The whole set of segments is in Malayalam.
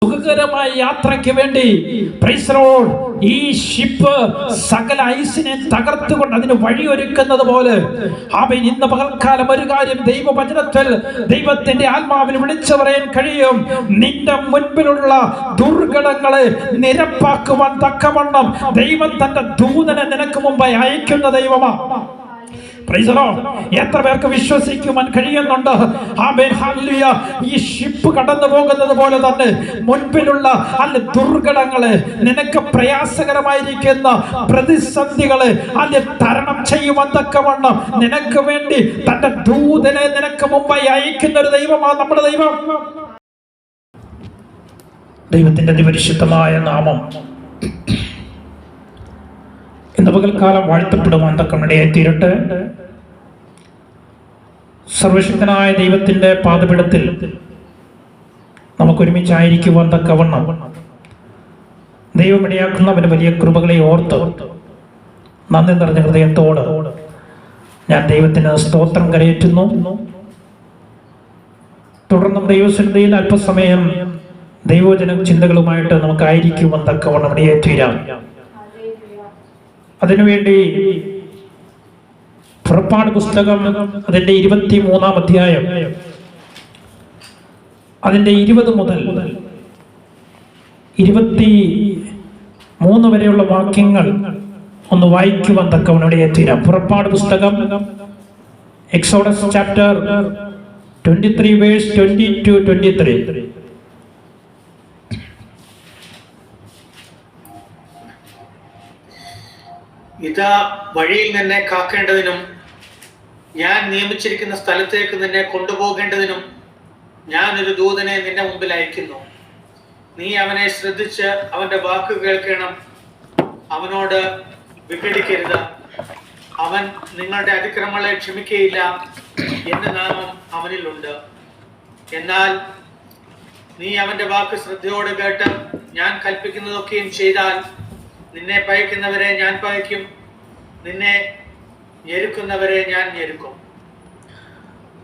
സുഖകരമായ യാത്രയ്ക്ക് വേണ്ടി ഈ ഷിപ്പ് സകല ഐസിനെ തകർത്തുകൊണ്ട് അതിന് വഴിയൊരുക്കുന്നത് പോലെ ഇന്ന് പകൽക്കാലം ഒരു കാര്യം ദൈവവചനത്തിൽ ദൈവത്തിന്റെ ആത്മാവിൽ വിളിച്ചു പറയാൻ കഴിയും. നിന്റെ മുൻപിലുള്ള ദുർഘടങ്ങളെ നിരപ്പാക്കുവാൻ തക്കവണ്ണം ദൈവം തന്റെ ദൂതനെ നിനക്ക് മുമ്പായി അയക്കുന്ന ദൈവമാണ്. എത്ര പേർക്ക് വിശ്വസിക്കുവാൻ കഴിയുന്നുണ്ട്? ഈ ഷിപ്പ് കടന്നു പോകുന്നത് പോലെ തന്നെ മുൻപിലുള്ള ദുർഘടങ്ങളെ, നിനക്ക് പ്രയാസകരമായിരിക്കുന്ന പ്രതിസന്ധികളെ തരണം ചെയ്യുവാൻ തക്കവണ്ണം നിനക്ക് വേണ്ടി തന്റെ ദൂതനെ നിനക്ക് മുമ്പായി അയക്കുന്ന ഒരു ദൈവമാണ് നമ്മുടെ ദൈവം. ദൈവത്തിന്റെ അതിപരിശുദ്ധമായ നാമം ഇന്ന് പകൽക്കാലം വാഴ്ത്തപ്പെടുവാൻ തക്കമിടയായി തീരട്ടെ. സർവശക്തനായ ദൈവത്തിന്റെ പാദപീഠത്തിൽ നമുക്കൊരുമിച്ചായിരിക്കുവാൻ തക്കവണ്ണം ദൈവം ഇടയാക്കുന്നവന് വലിയ കൃപകളെ ഓർത്ത് നന്ദി നിറഞ്ഞ ഹൃദയത്തോട് ഞാൻ ദൈവത്തിന് സ്തോത്രം കരയേറ്റുന്നു. തുടർന്നും ദൈവസന്നിധിയിൽ അല്പസമയം ദൈവവചന ചിന്തകളുമായിട്ട് നമുക്കായിരിക്കുവാൻ തക്കവണ്ണം ഇടയായി തീരാം. അതിനുവേണ്ടി പുറപ്പാട് പുസ്തകം അതിന്റെ 23-ാം അധ്യായം അതിന്റെ 20 മുതൽ 23 വരെയുള്ള വാക്യങ്ങൾ ഒന്ന് വായിക്കുവാൻ തക്കവണ്ണം ഇടയായി തീരാം. പുറപ്പാട് പുസ്തകം എക്സോഡസ് ചാപ്റ്റർ 23 വേഴ്സ് 20-23. ഇതാ വഴിയിൽ നിന്നെ കാക്കേണ്ടതിനും ഞാൻ നിയമിച്ചിരിക്കുന്ന സ്ഥലത്തേക്ക് നിന്നെ കൊണ്ടുപോകേണ്ടതിനും ഞാൻ ഒരു ദൂതനെ നിന്റെ മുമ്പിൽ അയക്കുന്നു. നീ അവനെ ശ്രദ്ധിച്ച് അവന്റെ വാക്ക് കേൾക്കണം. അവനോട് വിഘടിക്കരുത്. അവൻ നിങ്ങളുടെ അതിക്രമങ്ങളെ ക്ഷമിക്കുകയില്ല. എന്റെ നാമം അവനിലുണ്ട്. എന്നാൽ നീ അവന്റെ വാക്ക് ശ്രദ്ധയോടെ കേട്ട് ഞാൻ കൽപ്പിക്കുന്നതൊക്കെയും ചെയ്താൽ നിന്നെ പയക്കുന്നവരെ ഞാൻ പയക്കും, നിന്നെ ഞെരുക്കുന്നവരെ ഞാൻ ഞെരുക്കും.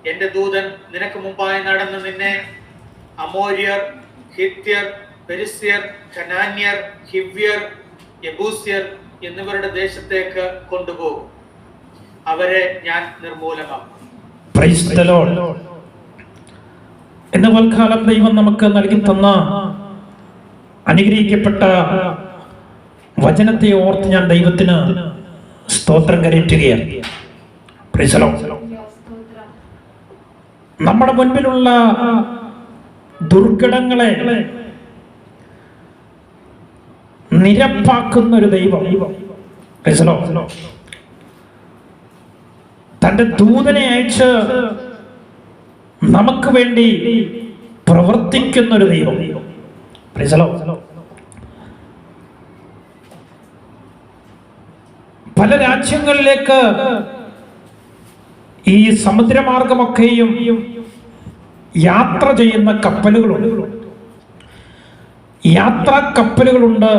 എന്റെ ദൂതൻ നിനക്ക് മുമ്പായി നടന്ന് നിന്നെ അമോര്യർ, ഹിത്യർ, പെരിസ്യർ, കനാന്യർ, ഹിവ്യർ, യെബൂസ്യർ എന്നിവരുടെ ദേശത്തേക്ക് കൊണ്ടുപോകും. അവരെ ഞാൻ നിർമൂലമാക്കും. എന്ന വൽക്കാലം ദൈവം നമുക്ക് നൽകി തന്ന അനുഗ്രഹിക്കപ്പെട്ട വചനത്തെ ഓർത്ത് ഞാൻ ദൈവത്തിന് സ്തോത്രം കരയറ്റുകയാണ്. നമ്മുടെ മുൻപിലുള്ള ദുർഘടങ്ങളെ നിരപ്പാക്കുന്ന ഒരു ദൈവം, തന്റെ ദൂതനെ അയച്ച് നമുക്ക് വേണ്ടി പ്രവർത്തിക്കുന്ന ഒരു ദൈവം. പല രാജ്യങ്ങളിലേക്ക് ഈ സമുദ്രമാർഗമൊക്കെയും യാത്ര ചെയ്യുന്ന കപ്പലുകളുണ്ട്. യാത്രാ കപ്പലുകളുണ്ട്,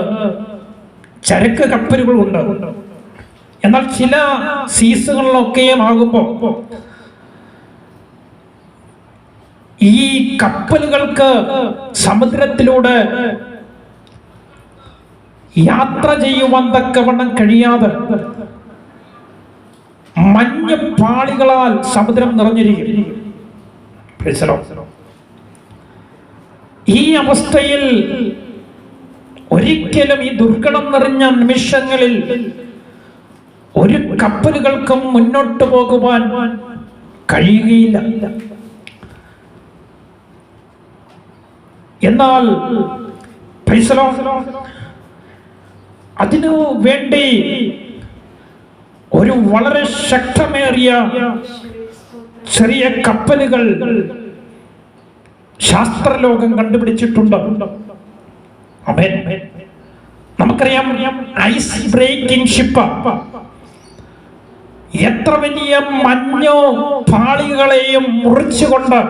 ചരക്ക് കപ്പലുകളുണ്ട്. എന്നാൽ ചില സീസണുകളിലൊക്കെയും ആകുമ്പോൾ ഈ കപ്പലുകൾക്ക് സമുദ്രത്തിലൂടെ യാത്ര ചെയ്യുവാൻ തക്കവണ്ണം കഴിയാതെ മഞ്ഞ പാളികളാൽ സമുദ്രം നിറഞ്ഞിരിക്കും. ഈ അവസ്ഥയിൽ ഒരിക്കലും ഈ ദുർഘടം നിറഞ്ഞ നിമിഷങ്ങളിൽ ഒരു കപ്പലുകൾക്കും മുന്നോട്ട് പോകുവാൻ കഴിയുകയില്ല. എന്നാൽ അതിനു വേണ്ടി ഒരു വളരെ ശക്തമേറിയ ചെറിയ കപ്പലുകൾ ശാസ്ത്രലോകം കണ്ടുപിടിച്ചിട്ടുണ്ട്. നമുക്കറിയാം, ഐസ് ബ്രേക്കിംഗ് ഷിപ്പ്. എത്ര വലിയ മഞ്ഞോ പാളികളെയും മുറിച്ചുകൊണ്ട്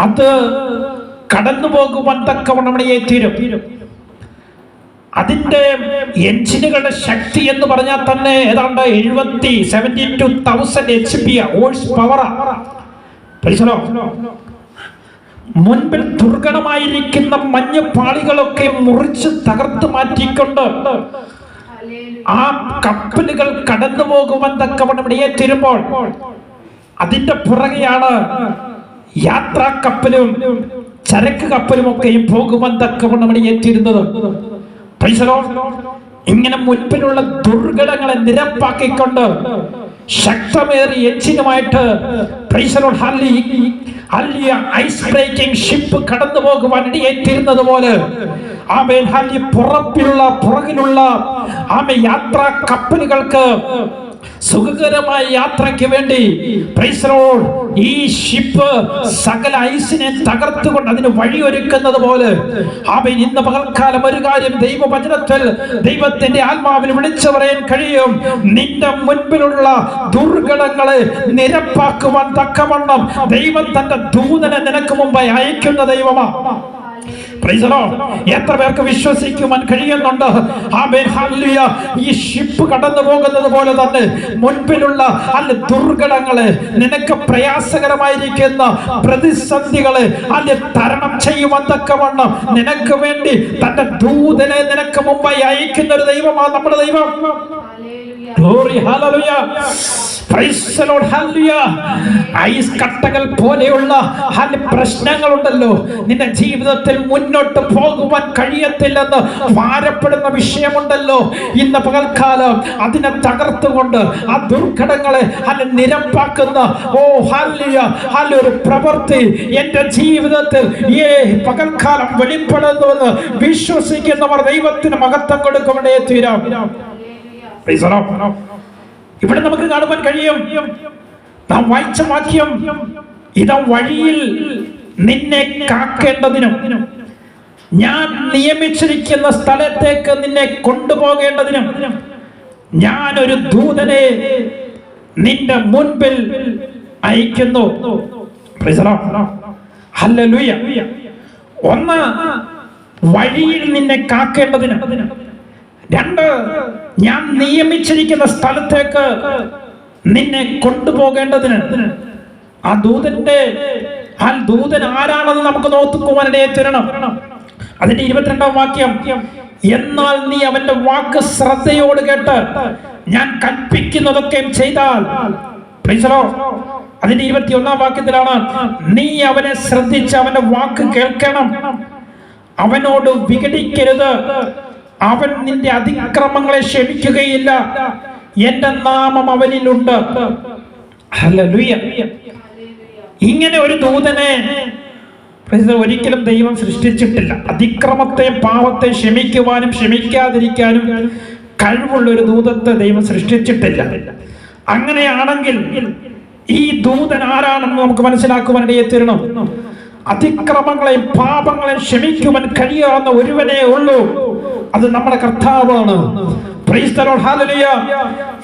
അത് കടന്നു പോകുവാൻ തക്കവണ്ണം തീരും. അതിന്റെ എഞ്ചിനുകളുടെ ശക്തി എന്ന് പറഞ്ഞാൽ തന്നെ ഏതാണ്ട് 72,000 HP ഹോഴ്സ് പവർ. മുൻപിൽ ദുർഘടമായിരിക്കുന്ന മഞ്ഞപ്പാളികളൊക്കെ മുറിച്ച് തകർത്ത് മാറ്റിക്കൊണ്ട് ആ കപ്പലുകൾ കടന്നു പോകുവാൻ തക്കവണ്ണം ഇടയേറ്റിരുമ്പോൾ അതിന്റെ പുറകെയാണ് യാത്രാ കപ്പലും ചരക്ക് കപ്പലും ഒക്കെയും പോകുവാൻ തക്കവണ്ണം ഇടയേറ്റിരുന്നത്. ഇങ്ങനെ മുൻപിലുള്ള ദുർഘടങ്ങളെ നിരപ്പാക്കിക്കൊണ്ട് ശക്തമേറിയ എഞ്ചിനുമായിട്ട് ഐസ് ബ്രേക്കിംഗ് ഷിപ്പ് കടന്നു പോകുവാൻ ഇടയേറ്റിരുന്നത് പോലെ പുറകിലുള്ള യാത്രാ കപ്പലുകൾക്ക് സുഖകരമായ യാത്രയ്ക്ക് വേണ്ടി ഈ ഷിപ്പ് സകല ഐസിനെ തകർത്തുകൊണ്ട് അതിന് വഴിയൊരുക്കുന്നത് പോലെ ഇന്ന് പകൽക്കാലം ഒരു കാര്യം ദൈവവചനത്തിൽ ദൈവത്തിന്റെ ആത്മാവിൽ വിളിച്ചു പറയാൻ കഴിയും. നിന്റെ മുൻപിലുള്ള ദുർഘടങ്ങളെ നിരപ്പാക്കുവാൻ തക്കവണ്ണം ദൈവം തന്റെ ദൂതനെ നിനക്ക് മുമ്പായി അയക്കുന്ന ദൈവമാണ്. എത്ര പേർക്ക് വിശ്വസിക്കുവാൻ കഴിയുന്നുണ്ട്? ഈ ഷിപ്പ് കടന്നു പോകുന്നത് പോലെ തന്നെ മുൻപിലുള്ള ദുർഘടങ്ങളെ, നിനക്ക് പ്രയാസകരമായിരിക്കുന്ന പ്രതിസന്ധികളെ തരണം ചെയ്യുവാൻ തക്കവണ്ണം നിനക്ക് വേണ്ടി തന്റെ ദൂതനെ നിനക്ക് മുമ്പായി അയക്കുന്ന ഒരു ദൈവമാണ് നമ്മുടെ ദൈവം. ഐസ് കട്ടകൾ പോലെയുള്ള പ്രശ്നങ്ങളുണ്ടല്ലോ, നിന്റെ ജീവിതത്തിൽ മുന്നോട്ട് പോകുവാൻ കഴിയത്തില്ലെന്ന് ഭാരപ്പെടുന്ന വിഷയമുണ്ടല്ലോ, ഇന്ന് പകൽക്കാലം അതിനെ തകർത്തുകൊണ്ട് ആ ദുർഘടങ്ങളെ നിരപ്പാക്കുന്ന ഒരു പ്രവൃത്തി എന്റെ ജീവിതത്തിൽ പകൽക്കാലം വെളിപ്പെടുന്നുവെന്ന് വിശ്വസിക്കുന്നവർ ദൈവത്തിന് മഹത്വം കൊടുക്കുവാനേ തീരാം. ഇവിടെ നമുക്ക് കാണുവാൻ കഴിയും, നാം വായിച്ച വാക്യം, ഇതാ വഴിയിൽ നിന്നെ കാക്കേണ്ടതിനും ഞാൻ നിയമിച്ചിരിക്കുന്ന സ്ഥലത്തേക്ക് നിന്നെ കൊണ്ടുപോകേണ്ടതിനും ഞാൻ ഒരു ദൂതനെ നിന്റെ മുൻപിൽ അയക്കുന്നു. ഹല്ലേലൂയ. ഒന്ന്, വഴിയിൽ നിന്നെ കാക്കേണ്ടതിനും. രണ്ട്, ഞാൻ നിയമിച്ചിരിക്കുന്ന സ്ഥലത്തേക്ക് നിന്നെ കൊണ്ടുപോകേണ്ടതിന്. ആ ദൂതൻ ആരാണെന്ന് നമുക്ക് നോക്കുവാനിടയെ തരണം. അതിന്റെ 22-ാം വാക്യം, എന്നാൽ നീ അവന്റെ വാക്ക് ശ്രദ്ധയോട് കേട്ട് ഞാൻ കൽപ്പിക്കുന്നതൊക്കെ ചെയ്താൽ. അതിന്റെ 21-ാം വാക്യത്തിലാണ്, നീ അവനെ ശ്രദ്ധിച്ച് അവന്റെ വാക്ക് കേൾക്കണം, അവനോട് വിഘടിക്കരുത്, അവൻ നിന്റെ അതിക്രമങ്ങളെ ക്ഷമിക്കുകയില്ല, എന്റെ നാമം അവനിലുണ്ട്. ഹല്ലേലൂയ. ഇങ്ങനെ ഒരു ദൂതനെ ഒരിക്കലും ദൈവം സൃഷ്ടിച്ചിട്ടില്ല. അതിക്രമത്തെയും പാപത്തെ ക്ഷമിക്കുവാനും ക്ഷമിക്കാതിരിക്കാനും കഴിവുള്ള ഒരു ദൂതത്തെ ദൈവം സൃഷ്ടിച്ചിട്ടില്ല. അങ്ങനെയാണെങ്കിൽ ഈ ദൂതൻ ആരാണെന്ന് നമുക്ക് മനസ്സിലാക്കുവാനിടയെ തീരണം. അതിക്രമങ്ങളെയും പാപങ്ങളെയും ക്ഷമിക്കുവാൻ കഴിയാവുന്ന ഒരുവനേ ഉള്ളൂ, അത് നമ്മുടെ കർത്താവാണ്.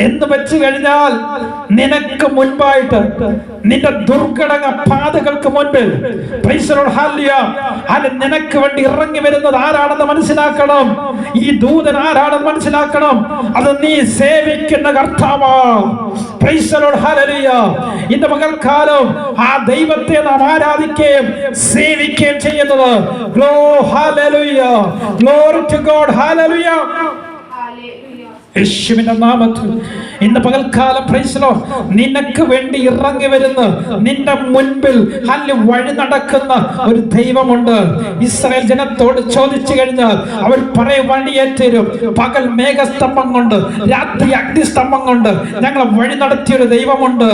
എന്ന് വെച്ച് കഴിഞ്ഞാൽ നിനക്ക് മുൻപായിട്ട് നിന്റെ ദുർഘടക പാതകൾക്ക് മുൻപിൽ നിനക്ക് വേണ്ടി ഇറങ്ങി വരുന്നത് ആരാണെന്ന് മനസ്സിലാക്കണം. ഈ ദൂതൻ ആരാണെന്ന് മനസ്സിലാക്കണം. അത് നീ സേവിക്കുന്ന കർത്താവാ. ഇന്ന് പകൽക്കാലം ആ ദൈവത്തെ നാം ആരാധിക്കുകയും സേവിക്കുകയും ചെയ്യുന്നത്. Glory to God. Hallelujah. യേശുവിന്റെ നാമത്തിൽ ഇന്ന് പകൽക്കാലം നിനക്ക് വേണ്ടി ഇറങ്ങി വരുന്ന, നിന്റെ മുൻപിൽ വഴി നടക്കുന്ന ഒരു ദൈവമുണ്ട്. ഇസ്രായേൽ ജനത്തോട് ചോദിച്ചു കഴിഞ്ഞാൽ അവർ പറയുവാനിടയേറ്റരും, പകൽ മേഘസ്തംഭം കൊണ്ട് രാത്രി അഗ്നിസ്തംഭം കൊണ്ട് ഞങ്ങളെ വഴി നടത്തിയൊരു ദൈവമുണ്ട്.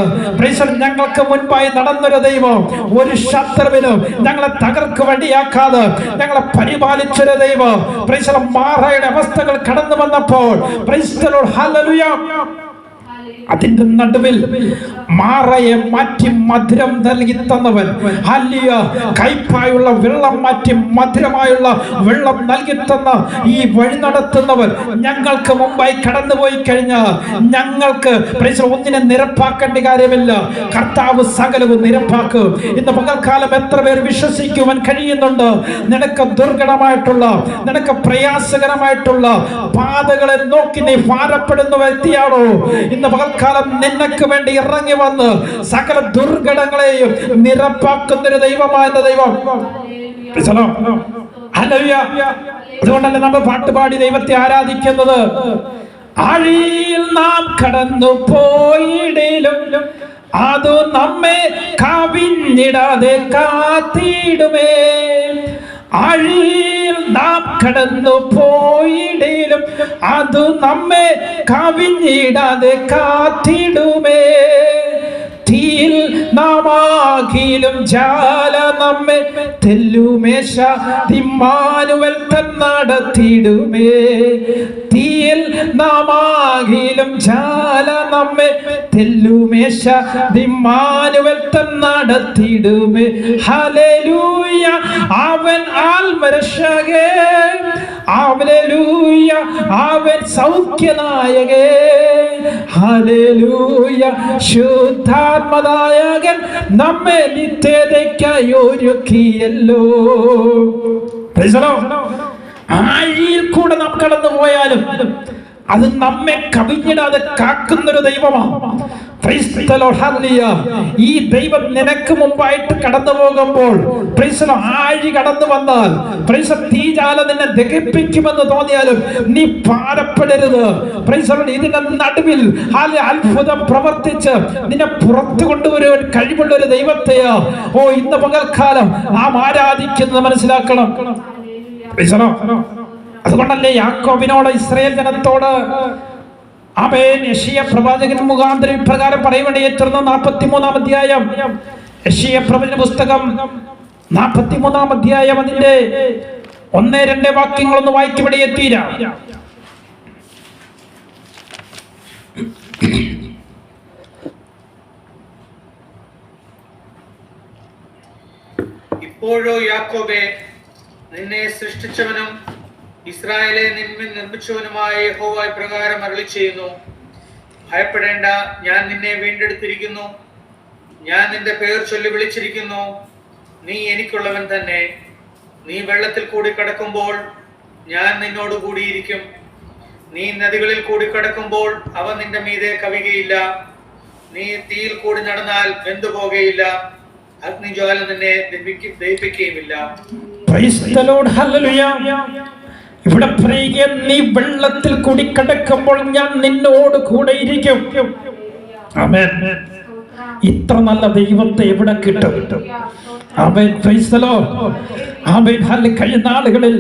ഞങ്ങൾക്ക് മുൻപായി നടന്നൊരു ദൈവം, ഒരു ശത്രുവിനും ഞങ്ങളെ തകർക്ക് വഴിയാക്കാതെ ഞങ്ങളെ പരിപാലിച്ചൊരു ദൈവം. മാറയുടെ അവസ്ഥകൾ കടന്നു വന്നപ്പോൾ അതിന്റെ നടുവിൽ മാറയെ മാറ്റി മധുരം നൽകി തന്നവൻ. കയ്പായുള്ള വെള്ളം മാറ്റി മധുരമായുള്ള വെള്ളം നൽകി തന്ന ഈ വഴി നടത്തുന്നവൻ ഞങ്ങൾക്ക് മുമ്പായി കടന്നുപോയി കഴിഞ്ഞാൽ ഞങ്ങൾക്ക് ഒന്നിനെ നിരപ്പാക്കേണ്ട കാര്യമില്ല. കർത്താവ് സകലവും നിരപ്പാക്കും. ഇന്ന് പകൽക്കാലം എത്ര പേർ വിശ്വസിക്കുവാൻ കഴിയുന്നുണ്ട്? നിനക്ക് ദുർഘടമായിട്ടുള്ള, നിനക്ക് പ്രയാസകരമായിട്ടുള്ള പാതകളെ നോക്കി നീ ഭാരപ്പെടുന്ന വ്യക്തിയാണോ? ഇന്ന് പകൽക്കാലം പകൽക്കാലം നിനക്ക് വേണ്ടി ഇറങ്ങി വന്ന് സകല ദുർഘടങ്ങളെയും നിരപ്പാക്കുന്നൊരു ദൈവമായ ദൈവം. ഹല്ലേലൂയ. അതുകൊണ്ടല്ലേ നമ്മൾ പാട്ടുപാടി ദൈവത്തെ ആരാധിക്കുന്നത്. ആഴിയിൽ നാം കടന്നു പോയിടലും അത് നമ്മെ കവിഞ്ഞിടാതെ കാത്തിടുമേ. ആഴിയിൽ നാം കടന്നു പോയിടലും അത് നമ്മെ കവിഞ്ഞിടാതെ കാത്തിടുമേ. തീയിൽ നാമാകിലും ജാല നമ്മെ തെല്ലുമേശ ഇമ്മാനുവൽ തന്നടത്തിടുമേ. തീയിൽ നാമാകിലും ജാല നമ്മെ തെല്ലുമേശ ഇമ്മാനുവൽ തന്നടത്തിടുമേ. ഹല്ലേലൂയ. അവൻ ആത്മരക്ഷകൻ, ഹല്ലേലൂയ. അവൻ സൗഖ്യനായകൻ, ഹല്ലേലൂയ. ശുദ്ധാത്മദായകൻ നമ്മെ നിത്യതയ്ക്കായി ഒരുക്കിയല്ലോ. ആഴിയിൽ കൂടെ നാം കടന്നു പോയാലും അത് നമ്മെ കവിഞ്ഞിടാതെ കാക്കുന്നൊരു ദൈവമാണ്. ഈ ദൈവം നിനക്ക് മുമ്പായിട്ട് കടന്നു പോകുമ്പോൾ ആഴി കടന്നു വന്നാൽ തീജാല നിന്നെ ദഹിപ്പിക്കുമെന്ന് തോന്നിയാലും നീ ഭാരപ്പെടരുത്. ഇതിന്റെ നടുവിൽ അത്ഭുതം പ്രവർത്തിച്ച് നിന്നെ പുറത്തു കൊണ്ടുവരുവാൻ കഴിവുള്ള ഒരു ദൈവത്തെയോ ഇന്ന് പകൽക്കാലം നാം ആരാധിക്കുന്നത് മനസ്സിലാക്കണം. അതുകൊണ്ടല്ലേ യാക്കോബിനോട്, ഇസ്രായേൽ ജനത്തോട് യെശയ്യാ പ്രവാചകൻ മുഖാന്തരം ഇപ്രകാരം പറയുവാനിടയായിത്തീർന്ന 43-ാം അധ്യായം, യെശയ്യാ പ്രവചന പുസ്തകം 43-ാം അധ്യായം അതിന്റെ 1-2 വാക്യങ്ങളൊന്ന് വായിക്കുവാനിടയായിത്തീരാം. ഇപ്പോഴോ യാക്കോബേ, നിന്നെ സൃഷ്ടിച്ചവനും ഇസ്രായേലെ നിന്മേൽ നിർമ്മിച്ചവനുമായ യഹോവ ഇപ്രകാരം അരുളി ചെയ്യുന്നു: ഭയപ്പെടേണ്ട, ഞാൻ നിന്നെ വീണ്ടെടുത്തിരിക്കുന്നു, ഞാൻ നിന്റെ പേർ ചൊല്ലി വിളിച്ചിരിക്കുന്നു, നീ എനിക്കുള്ളവൻ തന്നെ. നീ വെള്ളത്തിൽ കൂടി കടക്കുമ്പോൾ ഞാൻ നിന്നോട് കൂടിയിരിക്കും, നീ നദികളിൽ കൂടി കടക്കുമ്പോൾ അവ നിന്റെ മീതെ കവികയില്ല, നീ തീയിൽ കൂടി നടന്നാൽ വെന്തുപോകയില്ല, അഗ്നിജ്വാല നിന്നെ ദഹിപ്പിക്കുകയുമില്ല. ഇവിടെ പറയുക, നീ വെള്ളത്തിൽ കൂടി കടക്കുമ്പോൾ ഞാൻ നിന്നോട് കൂടെ ഇരിക്കും. ആമേൻ. ഇത്ര നല്ല ദൈവത്തെ എവിടെ കിട്ടും? Amen. Praise the lord. Amen. കഴിഞ്ഞ നാളുകളിൽ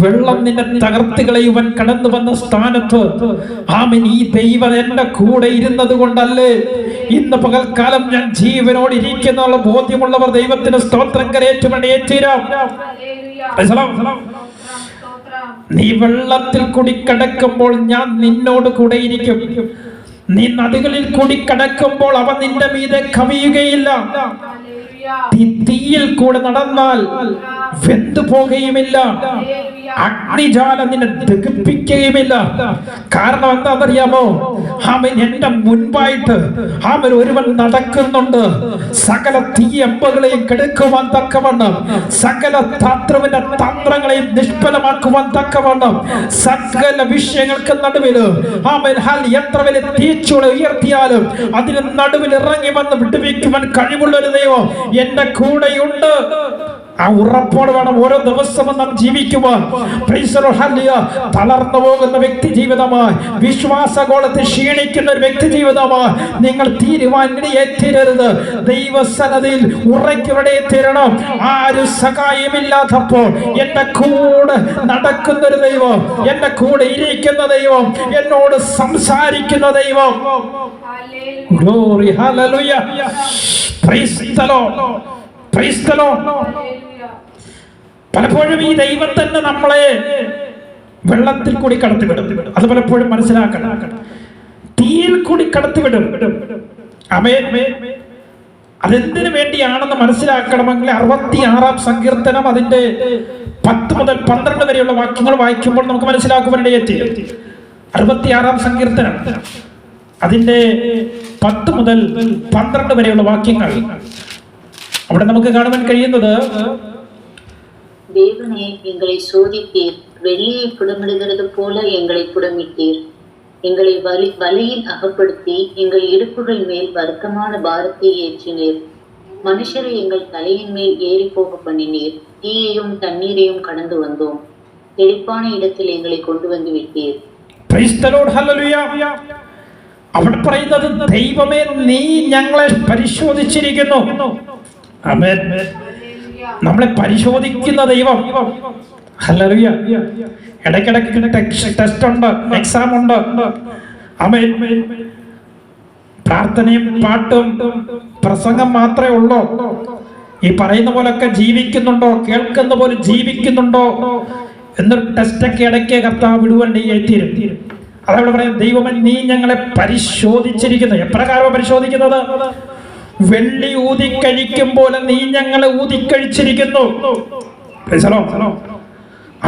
വെള്ളം നിന്നെ തകർത്തുകളെ ഇവൻ കടന്നു വന്ന സ്ഥാനത്ത് ആമേൻ ഈ ദൈവം എന്റെ കൂടെ ഇരുന്നത് കൊണ്ടല്ലേ ഇന്ന് പകൽക്കാലം ഞാൻ ജീവനോട് ഇരിക്കുന്ന ബോധ്യമുള്ളവർ ദൈവത്തിന് സ്തോത്രം കരയേറ്റുമേറ്റീരാം. നീ വെള്ളത്തിൽ കൂടി കടക്കുമ്പോൾ ഞാൻ നിന്നോട് കൂടെ ഇരിക്കും, നീ നദികളിൽ കൂടി കടക്കുമ്പോൾ അവ നിന്റെ മീതെ കവിയുകയില്ല, തീയിൽ കൂടെ നടന്നാൽ വെന്തു പോകുകയുമില്ല, അഗ്നിജാല നിന്നെ ദഹിപ്പിക്കുകയുമില്ല. കാരണം എന്താണെന്നറിയാമോ? അവൻ എന്റെ മുൻപായിട്ട് അവൻ ഒരുവൻ നടക്കുന്നുണ്ട്. സകല തീയമ്പകളെയും കെടുക്കുവാൻ തക്കവണ്ണം, സകല ശത്രുവിന്റെ തന്ത്രങ്ങളെയും നിഷ്ഫലമാക്കുവാൻ തക്കവണ്ണം, സകല വിഷയങ്ങൾക്ക് നടുവിൽ അവൻ എത്ര വലിയ തീച്ചൂള ഉയർത്തിയാലും അതിന് നടുവിൽ ഇറങ്ങി വന്ന് വിട്ടുവയ്ക്കുവാൻ കഴിവുള്ള ഒരു ദൈവം എന്റെ കൂടെയുണ്ട്. ആ ഉറപ്പോടെ വേണം ഓരോ ദിവസവും നാം ജീവിക്കുവാൻ. തളർന്നു പോകുന്ന വ്യക്തി ജീവിതമായി, വിശ്വാസഗോളത്തിൽ ക്ഷീണിക്കുന്ന ഒരു വ്യക്തി ജീവിതമായി നിങ്ങൾ തീരുമാനിടയെത്തിരരുത്. ദൈവസന്നതിയിൽ ഉറയ്ക്കുവിടെ തീരണം. ആരും സഹായമില്ലാത്തപ്പോൾ എന്റെ കൂടെ നടക്കുന്ന ഒരു ദൈവം, എന്റെ കൂടെ ഇരിക്കുന്ന ദൈവം, എന്നോട് സംസാരിക്കുന്ന ദൈവം. Glory, hallelujah, praise the Lord, price the Lord. പലപ്പോഴും ഈ ദൈവം തന്നെ നമ്മളെ വെള്ളത്തിൽ കൂടി കടത്തിവിടും. അത് പലപ്പോഴും മനസ്സിലാക്കണം. തീയിൽ കൂടി കടത്തിവിടും. ആമേൻ. അതെന്തിനു വേണ്ടിയാണെന്ന് മനസ്സിലാക്കണമെങ്കിൽ 66-ാം സങ്കീർത്തനം അതിന്റെ 10 മുതൽ 12 വരെയുള്ള വാക്യങ്ങൾ വായിക്കുമ്പോൾ നമുക്ക് മനസ്സിലാക്കുവാനിടയെത്തി. 66-ാം സങ്കീർത്തനം അതിന്റെ 10 മുതൽ 12 വരെയുള്ള വാക്യങ്ങൾ അവിടെ നമുക്ക് കാണുവാൻ കഴിയുന്നത്: தேவனே, எங்களை சோதித்தீர், வெள்ளியை புடமிடுகிறது போல எங்களை புடமிட்டீர். எங்களை வலையில் அகப்படுத்தி எங்கள் இடுப்புகள் மேல் வருத்தமான பாரத்தை ஏற்றினீர். மனுஷரை எங்கள் தலையின் மேல் ஏறி போக பண்ணினீர். தீயையும் தண்ணீரையும் கடந்து வந்தோம். செழிப்பான இடத்தில் எங்களை கொண்டு வந்து വിട്ടീർ. Praise the Lord. ഹല്ലേലൂയ. അവിടെ പറയുന്നത് ദൈവമേ നീ ഞങ്ങളെ പരിശോധിച്ചിരിക്കുന്നു. ആമേൻ. നമ്മളെ പരിശോധിക്കുന്ന ദൈവം. ഹല്ലേലൂയ. ഇടയ്ക്കിടയ്ക്ക് ടെസ്റ്റ് ഉണ്ട്, എക്സാം ഉണ്ട്. ആമേൻ. പ്രാർത്ഥനയും പാട്ടും പ്രസംഗം മാത്രമേ ഉള്ളൂ? ഈ പറയുന്ന പോലൊക്കെ ജീവിക്കുന്നുണ്ടോ, കേൾക്കുന്ന പോലെ ജീവിക്കുന്നുണ്ടോ എന്നൊരു ടെസ്റ്റൊക്കെ ഇടയ്ക്ക് കർത്താവ് വിടുവേണ്ടി തീരും. അതവിടെ പറയാം, ദൈവമേ നീ ഞങ്ങളെ പരിശോധിച്ചിരിക്കുന്നു. എപ്രകാരം പരിശോധിക്കുന്നത്? വെള്ളി ഊതിക്കഴിക്കും പോലെ നീ ഞങ്ങളെ ഊതിക്കഴിച്ചിരിക്കുന്നു.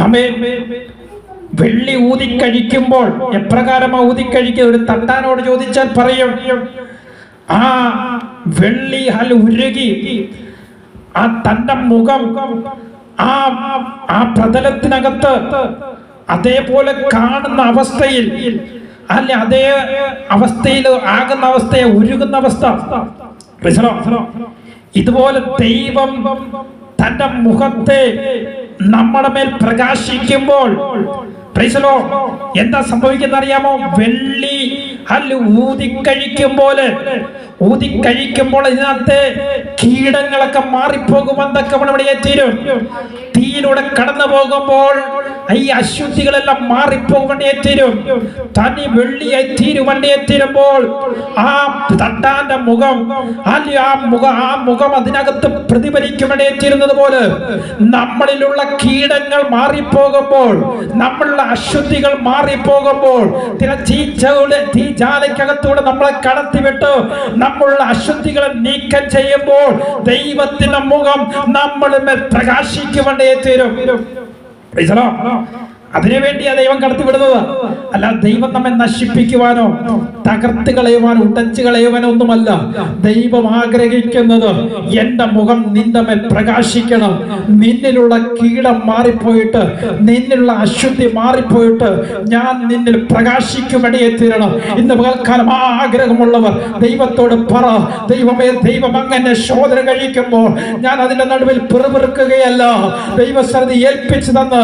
ആമേൻ. വെള്ളി ഊതിക്കഴിക്കുമ്പോൾ എപ്രകാരമാ ഊതിക്കഴിക്കുക? ഒരു തട്ടാനോട് ചോദിച്ചാൽ പറയും, ആ വെള്ളി ഉരുകി ആ തന്റെ മുഖം ആ പ്രതലത്തിനകത്ത് അതേപോലെ കാണുന്ന അവസ്ഥയിൽ, അല്ലെ അതേ അവസ്ഥയിൽ ആകുന്ന അവസ്ഥയെ ഉരുകുന്ന അവസ്ഥ. ഇതുപോലെ ദൈവം തന്റെ മുഖത്തെ നമ്മുടെ മേൽ പ്രകാശിക്കുമ്പോൾ എന്താ സംഭവിക്കുന്ന അറിയാമോ? വെള്ളി ഊതിക്കഴിക്കുമ്പോൾ ഇതിനകത്തെ കീടങ്ങളൊക്കെ മാറിപ്പോകുമെന്നൊക്കെ ഇവിടെ തീരും. തീയിലൂടെ കടന്നു പോകുമ്പോൾ ഈ അശുദ്ധികളെല്ലാം മാറിപ്പോകേണ്ടേ തീരും. തനി വെള്ളിയായി തീരുവണ്ടേ തീരുമ്പോൾ ആ തട്ടാന്റെ മുഖം ആ മുഖം അതിനകത്ത് പ്രതിഫലിക്കുവേണ്ടേ തീരുന്നത് പോലെ നമ്മളിലുള്ള കീടങ്ങൾ മാറിപ്പോകുമ്പോൾ, നമ്മളുടെ അശുദ്ധികൾ മാറിപ്പോകുമ്പോൾ, തീജാലയ്ക്കകത്തൂടെ നമ്മളെ കടത്തിവിട്ട് നമ്മളുടെ അശുദ്ധികളെ നീക്കം ചെയ്യുമ്പോൾ ദൈവത്തിന്റെ മുഖം നമ്മളിൽ പ്രകാശിക്കുവേണ്ടേ തീരും. അതിനുവേണ്ടിയാ ദൈവം കടത്തിവിടുന്നത്. അല്ല ദൈവം നമ്മെ നശിപ്പിക്കുവാനോ തകർത്ത് കളയുവാനോ ഉടച്ചു കളയുവാനോ ഒന്നുമല്ല. ദൈവം ആഗ്രഹിക്കുന്നത് എന്റെ മുഖം നിന്റെ മേൽ പ്രകാശിക്കണം. നിന്നിലുള്ള കീടം മാറിപ്പോയിട്ട്, നിന്നിലുള്ള അശുദ്ധി മാറിപ്പോയിട്ട് ഞാൻ നിന്നിൽ പ്രകാശിക്കുമെടിയെ തീരണം. ഇന്ന് പകൽക്കാലം ആ ആഗ്രഹമുള്ളവർ ദൈവത്തോട് പറ, ദൈവമേ, ദൈവം അങ്ങനെ ശോധന കഴിക്കുമ്പോൾ ഞാൻ അതിന്റെ നടുവിൽ പിറുപിറുക്കുകയല്ല. ദൈവസന്നിധി ഏൽപ്പിച്ചു തന്ന്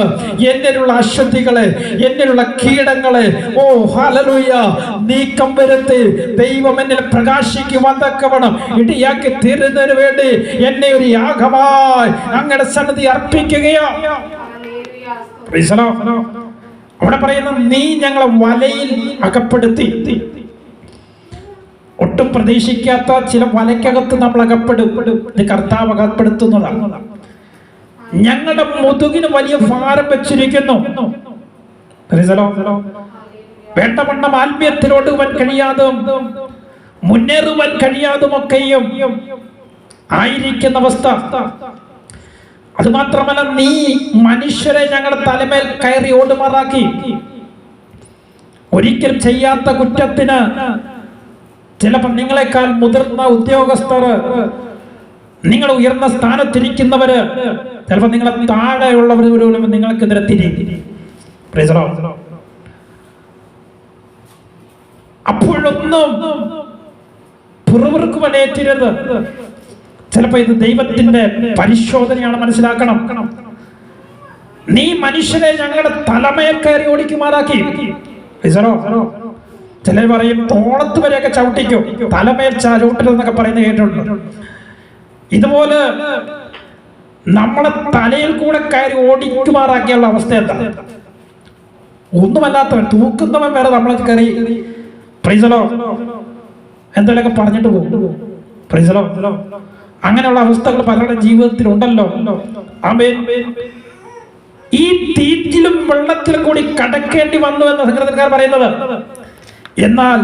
എന്നിലുള്ള അശുദ്ധികളെ, എന്നിലുള്ള കീടങ്ങളെ ഹല്ലേലൂയ നീക്കം വരുത്തി ദൈവം എന്നിൽ പ്രകാശിക്കുവാൻ തക്കവണ്ണം ഇടിയാക്കി തീരുന്നതിന് വേണ്ടി എന്നെ ഒരു യാഗമായി അങ്ങയുടെ സന്നിധി അർപ്പിക്കുകയാ. അവിടെ പറയുന്നു, നീ ഞങ്ങളെ വലയിൽ അകപ്പെടുത്തി. ഒട്ടും പ്രതീക്ഷിക്കാത്ത ചില വലയ്ക്കകത്ത് നമ്മൾ അകപ്പെടും. ഇത് കർത്താവ് അകപ്പെടുത്തുന്നതാണ്. ഞങ്ങളുടെ മുതുകിന് വലിയ ഭാരം വെച്ചിരിക്കുന്നു. വേണ്ടവണ്ണം ആത്മീയത്തിലോടുവാൻ കഴിയാതും മുന്നേറുവാൻ കഴിയാതുമൊക്കെയും ആയിരിക്കുന്ന അവസ്ഥ. അതുമാത്രമല്ല, നീ മനുഷ്യരെ ഞങ്ങളുടെ തലമേൽ കയറി ഓടുമാറാക്കി. ഒരിക്കലും ചെയ്യാത്ത കുറ്റത്തിന് ചിലപ്പോൾ നിങ്ങളെക്കാൾ മുതിർന്ന ഉദ്യോഗസ്ഥർ, നിങ്ങൾ ഉയർന്ന സ്ഥാനത്തിരിക്കുന്നവര്, ചിലപ്പോൾ നിങ്ങളെ താഴെയുള്ളവർ പോലും നിങ്ങൾക്കെതിരെ തിരിയും. അപ്പോഴൊന്നും പുറവർക്കുവനേറ്റരുത്. ചിലപ്പോ ഇത് ദൈവത്തിന്റെ പരിശോധനയാണ്, മനസ്സിലാക്കണം. നീ മനുഷ്യരെ ഞങ്ങളുടെ തലമേൽ കയറി ഓടിക്കുമാറാക്കി. ചിലർ പറയും തോളത്ത് വരെയൊക്കെ ചവിട്ടിക്കും, തലമേൽ ചവിട്ടരുതെന്നൊക്കെ പറയുന്നത് കേട്ടിട്ടുണ്ട്. ഇതുപോലെ നമ്മളെ തലയിൽ കൂടെ കയറി ഓടിക്കുമാറാക്കിയുള്ള അവസ്ഥ എന്താ? ഒന്നുമല്ലാത്തവൻ, തൂക്കുന്നവൻ വരെ നമ്മളെ കയറി എന്തെങ്കിലുമൊക്കെ പറഞ്ഞിട്ട് പോകും. അങ്ങനെയുള്ള അവസ്ഥകൾ പലരുടെ ജീവിതത്തിൽ ഉണ്ടല്ലോ. ഈ തീറ്റിലും വെള്ളത്തിലും കൂടി കടക്കേണ്ടി വന്നു എന്ന സംഘടനക്കാർ പറയുന്നത്. എന്നാൽ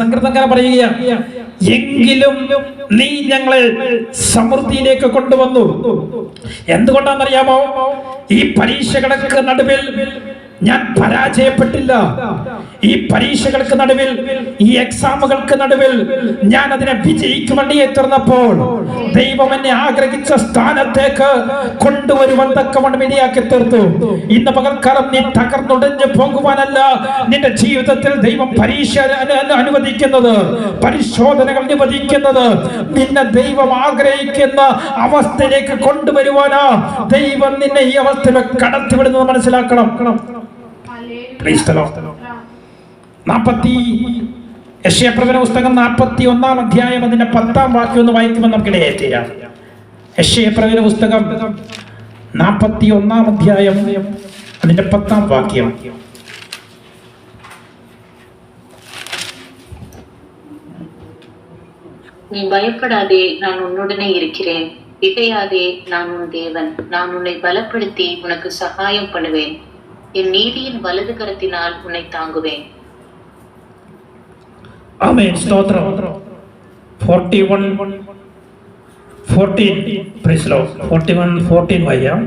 സംഘടനക്കാർ പറയുക, എങ്കിലും നീ ഞങ്ങളെ സമൃദ്ധിയിലേക്ക് കൊണ്ടുവന്നു. എന്തുകൊണ്ടാണെന്നറിയാമോ? ഈ പരീക്ഷകൾക്ക് നടുവിൽ ഞാൻ പരാജയപ്പെട്ടില്ല. ഈ പരീക്ഷകൾക്ക് നടുവിൽ, ഈ എക്സാമുകൾക്ക് നടുവിൽ ഞാൻ അതിനെ വിജയിക്കുമെന്ന് എത്തുന്നപ്പോൾ ദൈവം എന്നെ ആഗ്രഹിച്ച സ്ഥാനത്തേക്ക് കൊണ്ടുവരുവാൻ തക്കവണ്ണം ഇടയാക്കി തീർത്തു. ഇന്ന് പകൽക്കാലം നീ തകർന്നുടഞ്ഞു പോകുവാനല്ല നിന്റെ ജീവിതത്തിൽ ദൈവം പരീക്ഷ അനുവദിക്കുന്നത്, പരിശോധനകൾ അനുവദിക്കുന്നത്. നിന്നെ ദൈവം ആഗ്രഹിക്കുന്ന അവസ്ഥയിലേക്ക് കൊണ്ടുവരുവാനാ ദൈവം നിന്നെ ഈ അവസ്ഥയിൽ കടത്തിവിടുന്നത് മനസ്സിലാക്കണം. യെശയ്യാപ്രവചന പുസ്തകം 41 അധ്യായം അതിന്റെ 10 വാക്യം ഒന്ന് വായിക്കുമ്പോൾ നമുക്കിടയായി തീരാം. യെശയ്യാപ്രവചന പുസ്തകം 41 അധ്യായം അതിന്റെ 10 വാക്യം. நீ பயப்படாதே, நான் உன்னுடனே இருக்கிறேன். திகையாதே, நான் உன் தேவன். நான் உன்னை பலப்படுத்தி உனக்கு சகாயம் பண்ணுவேன். என் நீதியின் வலது கரத்தினால் உன்னை தாங்குவேன். ആമേൻ. സ്തോത്രം. 41:14 പ്രൈസ് ലോർഡ്. 41:14 വായിക്കാം.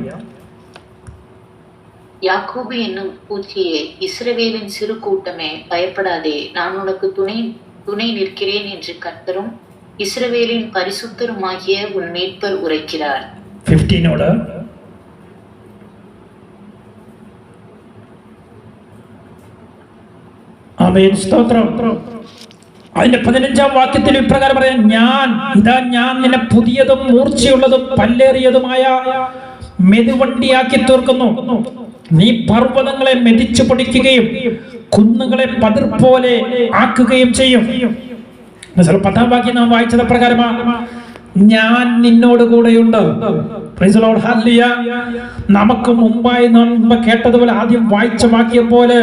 யாக்கோபு என்னும் பூச்சியே, இஸ்ரவேலின் சிறு கூட்டமே, பயப்படாதே, நான் உனக்கு துணை நிற்கிறேன் என்று கர்த்தரும் இஸ்ரவேலின் பரிசுத்தருமாகிய உன் மீட்பர் உரைக்கிறார். 15 ആമേൻ. സ്തോത്രം. അതിന്റെ 15 വാക്യത്തിൽ ഇപ്രകാരം പറയാം, ഞാൻ നിന്നെ പുതിയതും മൂർച്ചയുള്ളതും പല്ലേറിയതുമായ മെതുവണ്ടിയാക്കി തീർക്കുന്നു. നീ പർവ്വതങ്ങളെ മെതിച്ചു പൊടിക്കുകയും കുന്നുകളെ പതിർ പോലെ ആക്കുകയും ചെയ്യും. 10 വാക്യം നാം വായിച്ചത് പ്രകാരമാണ്, ഞാൻ നിന്നോട് കൂടെയുണ്ട്. Praise lord. ഹല്ലേലൂയ. നമുക്ക് മുമ്പായി നാം കേട്ടതുപോലെ ആദ്യം വായിച്ച വാക്യം പോലെ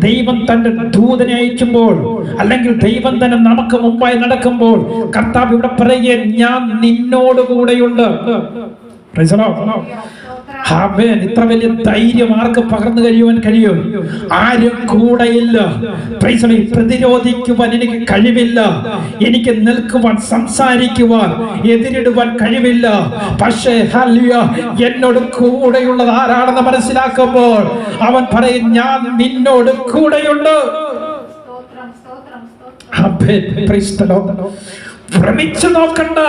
ദൈവം തന്റെ ദൂതനെ അയക്കുമ്പോൾ, അല്ലെങ്കിൽ ദൈവം തന്നെ നമുക്ക് മുമ്പായി നടക്കുമ്പോൾ കർത്താവ് ഇവിടെ പറയുക, ഞാൻ നിന്നോട് കൂടെയുണ്ട്. Praise lord. ആമേൻ. ഇത്ര വലിയ ധൈര്യം ആർക്ക് പകർന്നു കഴിയും? ആരും കൂടെയില്ല. Praise Lord. പ്രതിരോധിക്കുവാൻ എനിക്ക് കഴിവില്ല, എനിക്ക് നിൽക്കുവാൻ, സംസാരിക്കുവാൻ, എതിരിടുവാൻ കഴിവില്ല. പക്ഷേ ഹല്ലേലൂയ, എന്നോട് കൂടെയുള്ളത് ആരാണെന്ന് മനസ്സിലാക്കുമ്പോൾ അവൻ പറയും, ഞാൻ നിന്നോട് കൂടെയുണ്ട്. ആമേൻ. Praise Lord. ഭ്രമിച്ചു നോക്കണ്ട,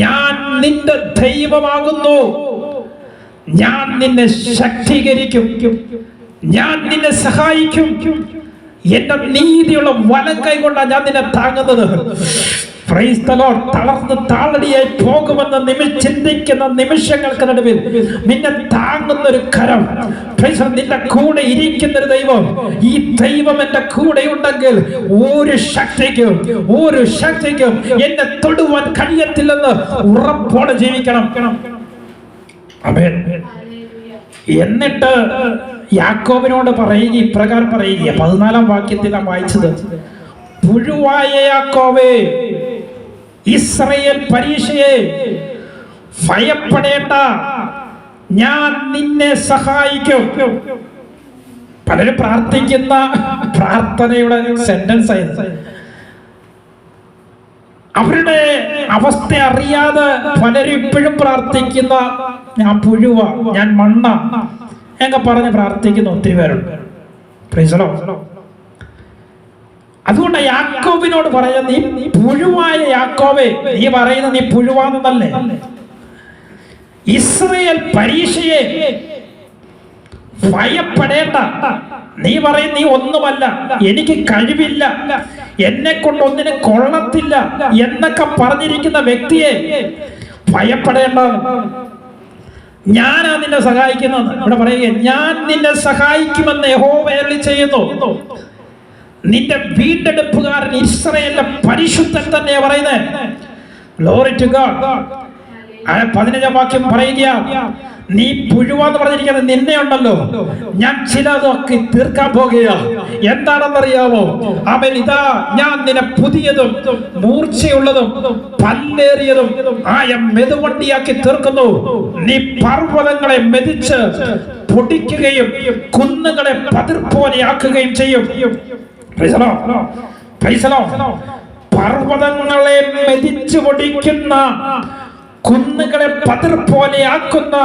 ഞാൻ നിന്റെ ദൈവമാകുന്നു. ഞാൻ നിന്നെ ശക്തീകരിക്കും, ഞാൻ നിന്നെ സഹായിക്കും. എന്റെ നീതിയുള്ള വലം കൈ കൊണ്ടാണ് ഞാൻ നിന്നെ താങ്ങുന്നത്. Price the Lord. തളർന്ന് താളടിയായി പോകുമെന്ന് ചിന്തിക്കുന്ന നിമിഷങ്ങൾക്ക് നടുവിൽ നിന്നെ താങ്ങുന്ന ഒരു കരം, നിന്റെ കൂടെ ഇരിക്കുന്ന ഒരു ദൈവം. ഈ ദൈവം എന്റെ കൂടെ ഉണ്ടെങ്കിൽ ഒരു ശക്തിക്കും എന്നെ തൊടുവാൻ കഴിയത്തില്ലെന്ന് ഉറപ്പോടെ ജീവിക്കണം. ആമേൻ. എന്നിട്ട് യാക്കോബിനോട് പറയുക, ഇപ്രകാരം പറയുക. 14 വാക്യത്തിൽ നാം വായിച്ചത്, പുഴുവായ യാക്കോബേ, ഇസ്രായേൽ പരീക്ഷയെ, ഭയപ്പെടേണ്ട, ഞാൻ നിന്നെ സഹായിക്കും. പലരും പ്രാർത്ഥിക്കുന്ന പ്രാർത്ഥനയുടെ സെന്റൻസ് ആയത്. അവരുടെ അവസ്ഥ അറിയാതെ പലരും ഇപ്പോഴും പ്രാർത്ഥിക്കുന്ന, ഞാൻ പുഴുവ, ഞാൻ മണ്ണ എന്നൊക്കെ പറഞ്ഞ് പ്രാർത്ഥിക്കുന്ന ഒത്തിരി പേരുണ്ട്. Price the Lord. അതുകൊണ്ട് യാക്കോബിനോട് പറയാ, നീ പുഴുവായ യാക്കോബേ, നീ പറയുന്ന നീ പുഴുവാന്നല്ലേ. ഇസ്രായേൽ പരീക്ഷയെ ഭയപ്പെടേണ്ട, നീ പറയും നീ ഒന്നുമല്ല, എനിക്ക് കഴിവില്ല, എന്നെ കൊണ്ട് ഒന്നിനും കൊള്ളത്തില്ല എന്നൊക്കെ പറഞ്ഞിരിക്കുന്ന വ്യക്തിയെ ഭയപ്പെടേണ്ട, ഞാനാ നിന്നെ സഹായിക്കുന്നത്. ഇവിടെ പറയുക, ഞാൻ നിന്നെ സഹായിക്കുമെന്ന് യഹോവ അരുളി ചെയ്യുന്നു. നിന്റെ വീണ്ടെടുപ്പുകാരൻ ഇസ്രായേലിന്റെ പരിശുദ്ധൻ തന്നെ പറയുന്നത്. Glory to God. 15 വാക്യം പറയുക, നീ പുഴുവാന്ന് പറഞ്ഞിരിക്കുന്നത് നിന്നെ ഉണ്ടല്ലോ, ഞാൻ ചിലതൊക്കെ തീർക്കാൻ പോകുക. എന്താണെന്നറിയാമോ? അവൻ ഇതാ, ഞാൻ നിന്നെ പുതിയതും മൂർച്ചയുള്ളതും പല്ലേറിയതും ആയ മെതുവണ്ടിയാക്കി തീർക്കുന്നു. നീ പർവ്വതങ്ങളെ മെതിച്ച് പൊടിക്കുകയും കുന്നുകളെ പതിർ പോലെയാക്കുകയും ചെയ്യും. പർവ്വതങ്ങളെ മെതിച്ചു പൊടിക്കുന്ന, കുന്നുകളെ പതിർ പോലെയാക്കുന്ന,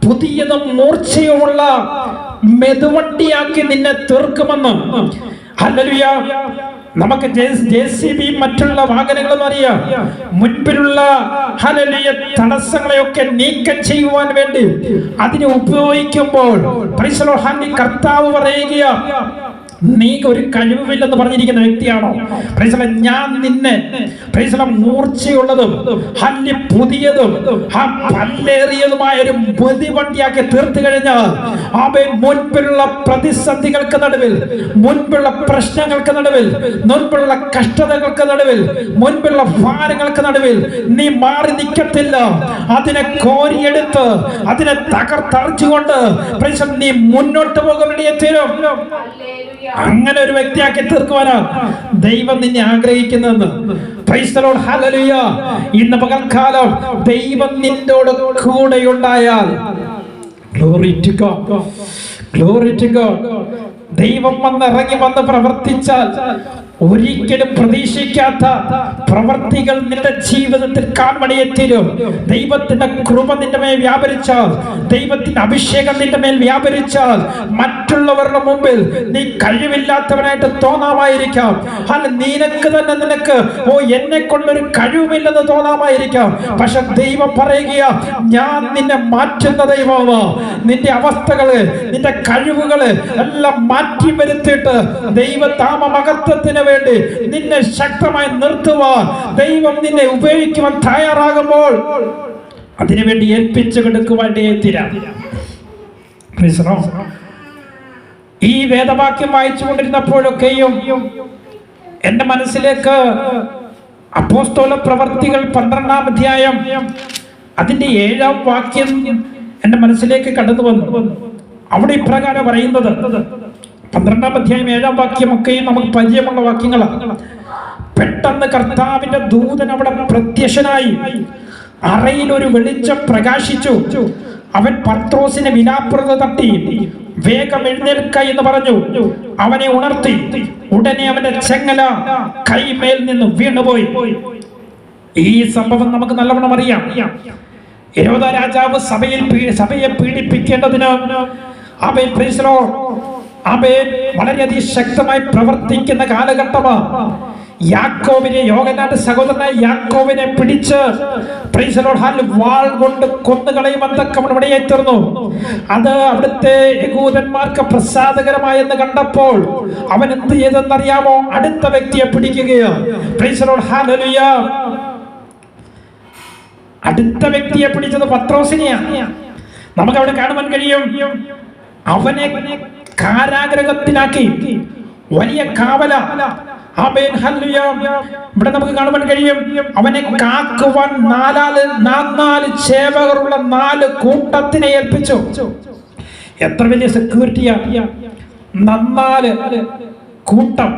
പുതിയതും മൂർച്ചയുമുള്ള മെതുവണ്ടിയാക്കി നിന്നെ തീർക്കുമെന്ന്. ഹല്ലേലൂയ. നമുക്ക് JCB മറ്റുള്ള വാഹനങ്ങളും അറിയാം. മുൻപിലുള്ള ഹല്ലേലൂയ തടസ്സങ്ങളെയൊക്കെ നീക്കം ചെയ്യുവാൻ വേണ്ടി അതിനെ ഉപയോഗിക്കുമ്പോൾ പ്രൈസ് ദി ലോർഡ്, കർത്താവ് പറയുക, നീ ഒരു കഴിവില്ലെന്ന് പറഞ്ഞിരിക്കുന്ന വ്യക്തിയാണോ? ഞാൻ നിന്നെ മൂർച്ചയുള്ളതും പുതിയതും പല്ലേറിയതുമായ ഒരു ബുദ്ധിവണ്ടിയാക്കി തീർത്തു കഴിഞ്ഞാൽ മുൻപിലുള്ള പ്രതിസന്ധികൾക്ക് നടുവിൽ, മുൻപുള്ള പ്രശ്നങ്ങൾക്ക് നടുവിൽ, മുൻപുള്ള കഷ്ടതകൾക്ക് നടുവിൽ, മുൻപുള്ള ഭാരങ്ങൾക്ക് നടുവിൽ നീ മാറി നിൽക്കത്തില്ല. അതിനെ കോരിയെടുത്ത് അതിനെ തകർത്തറിച്ചുകൊണ്ട് നീ മുന്നോട്ട് പോകാൻ തീരും. അങ്ങനെ ഒരു വ്യക്തിയാക്കി തീർക്കുവാനാണ് ദൈവം നിന്നെ ആഗ്രഹിക്കുന്നതെന്ന്. Praise the Lord, hallelujah. ഇന്ന് പകൽക്കാലം ദൈവം നിന്നോട് കൂടെയുണ്ടായാൽ, glory to God, glory to God. ദൈവം ഇറങ്ങി വന്ന് പ്രവർത്തിച്ചാൽ ഒരിക്കലും പ്രതീക്ഷിക്കാത്ത പ്രവർത്തികൾ നിന്റെ ജീവിതത്തിൽ കാണുവാനെത്തിരും. ദൈവത്തിന്റെ കൃപ നിന്റെ മേൽ വ്യാപരിച്ചാൽ, ദൈവത്തിന്റെ അഭിഷേകം നിന്റെ മേൽ വ്യാപരിച്ചാൽ, മറ്റുള്ളവരുടെ മുമ്പിൽ നീ കഴിവില്ലാത്തവനായിട്ട് തോന്നാമായിരിക്കാം. നിനക്ക് തന്നെ എന്നെ കൊണ്ടൊരു കഴിവുമില്ലെന്ന് തോന്നാമായിരിക്കാം. പക്ഷെ ദൈവം പറയുക, ഞാൻ നിന്നെ മാറ്റുന്ന ദൈവമാ. നിന്റെ അവസ്ഥകള്, നിന്റെ കഴിവുകള് എല്ലാം മാറ്റി വരുത്തിയിട്ട് ദൈവനാമ മഹത്വത്തിന് വേണ്ടി നിന്നെ ശക്തമായി നിർത്തുവാൻ ദൈവം നിന്നെ ഉപയോഗിക്കുവാൻ തയ്യാറാകുമ്പോൾ അതിനുവേണ്ടി ഏൽപ്പിച്ചു കൊടുക്കുവാൻ തീരാം. ഈ വേദവാക്യം വായിച്ചു കൊണ്ടിരുന്നപ്പോഴൊക്കെയും എന്റെ മനസ്സിലേക്ക് അപ്പോസ്തല പ്രവർത്തികൾ 12-ാം അധ്യായം അതിന്റെ 7-ാം വാക്യം എന്റെ മനസ്സിലേക്ക് കടന്നു വന്നു. അവിടെ ഇപ്രകാരം പറയുന്നത്, 12-ാം അധ്യായം 7-ാം വാക്യമൊക്കെയും നമുക്ക് പരിചയമുള്ള വാക്യങ്ങളാണ്. പെട്ടെന്ന് കർത്താവിന്റെ ദൂതൻ അവിടെ പ്രത്യക്ഷനായി, അറയിൽ ഒരു വെളിച്ചം പ്രകാശിച്ചു. അവൻ പത്രോസിനെ വിലാപ്പുറത്ത് തട്ടി, വേഗം എഴുന്നേൽക്ക എന്ന് പറഞ്ഞു. അവനെ ഉണർത്തി. ഉടനെ അവന്റെ ചെങ്ങല കൈമേൽ നിന്ന് വീണുപോയി. ഈ സംഭവം നമുക്ക് നല്ലവണ്ണം അറിയാം. ഹെരോദ രാജാവ് സഭയെ പീഡിപ്പിക്കേണ്ടതിന് വളരെയധികം ശക്തമായി പ്രവർത്തിക്കുന്ന കാലഘട്ടമാണ്. യാക്കോബിനെ, യോഹന്നാന്റെ സഹോദരനായ യാക്കോബിനെ പിടിച്ച് വാൾ കൊണ്ട് കൊന്നുകളയുമെന്നൊക്കെ ഇവിടെയായി തീർന്നു. അത് അവിടുത്തെ യഹൂദന്മാർക്ക് പ്രസാദകരമായെന്ന് കണ്ടപ്പോൾ അവൻ എന്ത് ചെയ്തെന്നറിയാമോ? അടുത്ത വ്യക്തിയെ പിടിക്കുകയാണ്. അടുത്ത വ്യക്തിയെ പിടിച്ചത് പത്രോസിനെയാണ്. നമുക്ക് അവിടെ കാണുവാൻ കഴിയും. അവനെ കാരാഗ്രഹത്തിലാക്കി, വലിയ കാവല. ഇവിടെ നമുക്ക് കാണുവാൻ കഴിയും. അവനെ കാക്കുവാൻ 4 സേവകരുള്ള 4 കൂട്ടത്തിനെ ഏൽപ്പിച്ചു. എത്ര വലിയ സെക്യൂരിറ്റിയാ! 4 കൂട്ടം.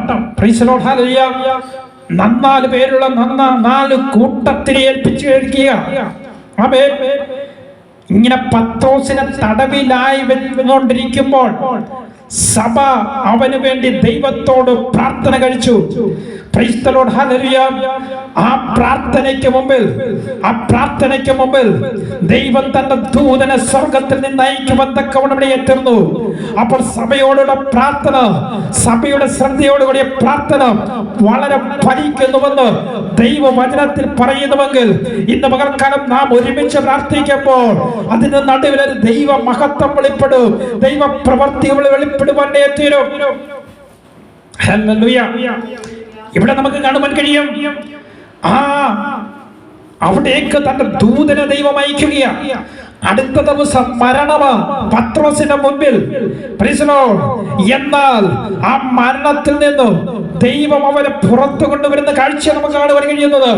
4 പേരുള്ള 4 കൂട്ടത്തിനെ ഏൽപ്പിച്ചു കഴിക്കുക. ഇങ്ങനെ പത്രോസിനെ തടവിലായി വെച്ചുകൊണ്ടിരിക്കുമ്പോൾ സഭ അവന് വേണ്ടി ദൈവത്തോട് പ്രാർത്ഥന കഴിച്ചു. ആ പ്രാർത്ഥനയ്ക്ക് മുമ്പിൽ ദൈവം തന്റെ ദൂതനെ സ്വർഗത്തിൽ നിന്ന് അയക്കുമെന്നൊക്കെ ഇവിടെ എത്തുന്നു. അപ്പോൾ സഭയോടുള്ള പ്രാർത്ഥന, സഭയുടെ ശ്രദ്ധയോടുകൂടിയ പ്രാർത്ഥന വളരെ ഫലിക്കുന്നുവെന്ന് ദൈവവചനത്തിൽ പറയുന്നുവെങ്കിൽ ഇന്ന് പകൽക്കാലം നാം ഒരുമിച്ച് പ്രാർത്ഥിക്കുമ്പോൾ അതിന് നടുവിൽ ഒരു ദൈവ മഹത്വം വെളിപ്പെടും, ദൈവ പ്രവർത്തികൾ വെളിപ്പെടുവാനേ തീരും. ഹല്ലേലൂയ. ഇവിടെ നമുക്ക് കാണുവാൻ കഴിയും, അവിടേക്ക് തന്റെ ദൂതനെ ദൈവം അയക്കുകയാണ്. അടുത്ത ദിവസം മരണമാ പത്രോസിന്റെ മുമ്പിൽ. എന്നാൽ ആ മരണത്തിൽ നിന്നും ദൈവം അവനെ പുറത്തു കൊണ്ടുവരുന്ന കാഴ്ച നമുക്ക് കാണുവാൻ കഴിയുന്നത്.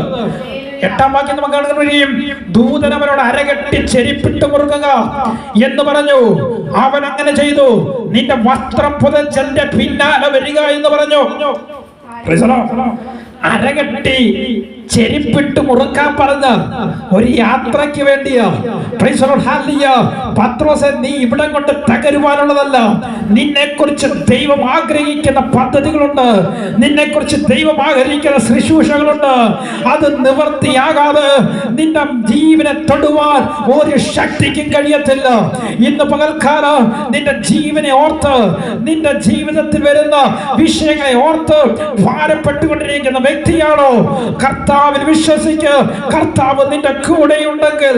8-ാം വാക്യം നമുക്ക് കാണാൻ കഴിയും. ദൂതൻ അവനോട് അരകെട്ടി ചെരിപ്പിട്ട് മുറുകുക എന്ന് പറഞ്ഞു. അവൻ അങ്ങനെ ചെയ്തു. നിന്റെ വസ്ത്രം പുതച്ചെന്റെ പിന്നാലെ വരിക എന്ന് പറഞ്ഞു. അരകെട്ടി ചെരിപ്പിട്ട് മുറുക്കാൻ പറഞ്ഞ ഒരു യാത്രയ്ക്ക് വേണ്ടിയാ. പത്രോസേ, നീ ഇവിടം കൊണ്ട് തകരുവാനുള്ളതല്ല. നിന്നെ കുറിച്ച് ദൈവം ആഗ്രഹിക്കുന്ന പദ്ധതികളുണ്ട്, നിന്നെ കുറിച്ച് ദൈവം ആഗ്രഹിക്കുന്ന ശുശ്രൂഷകളുണ്ട്. അത് നിവർത്തിയാകാതെ നിന്റെ ജീവനെ തൊടുവാൻ ഒരു ശക്തിക്കും കഴിയത്തില്ല. ഇന്ന് പകൽക്കാലം നിന്റെ ജീവനെ ഓർത്ത്, നിന്റെ ജീവിതത്തിൽ വരുന്ന വിഷയങ്ങളെ ഓർത്ത് ഭാരപ്പെട്ടുകൊണ്ടിരിക്കുന്ന വ്യക്തിയാണോ? കർത്താവിൽ വിശ്വസിക്ക്. കർത്താവ് നിന്റെ കൂടെയുണ്ടെങ്കിൽ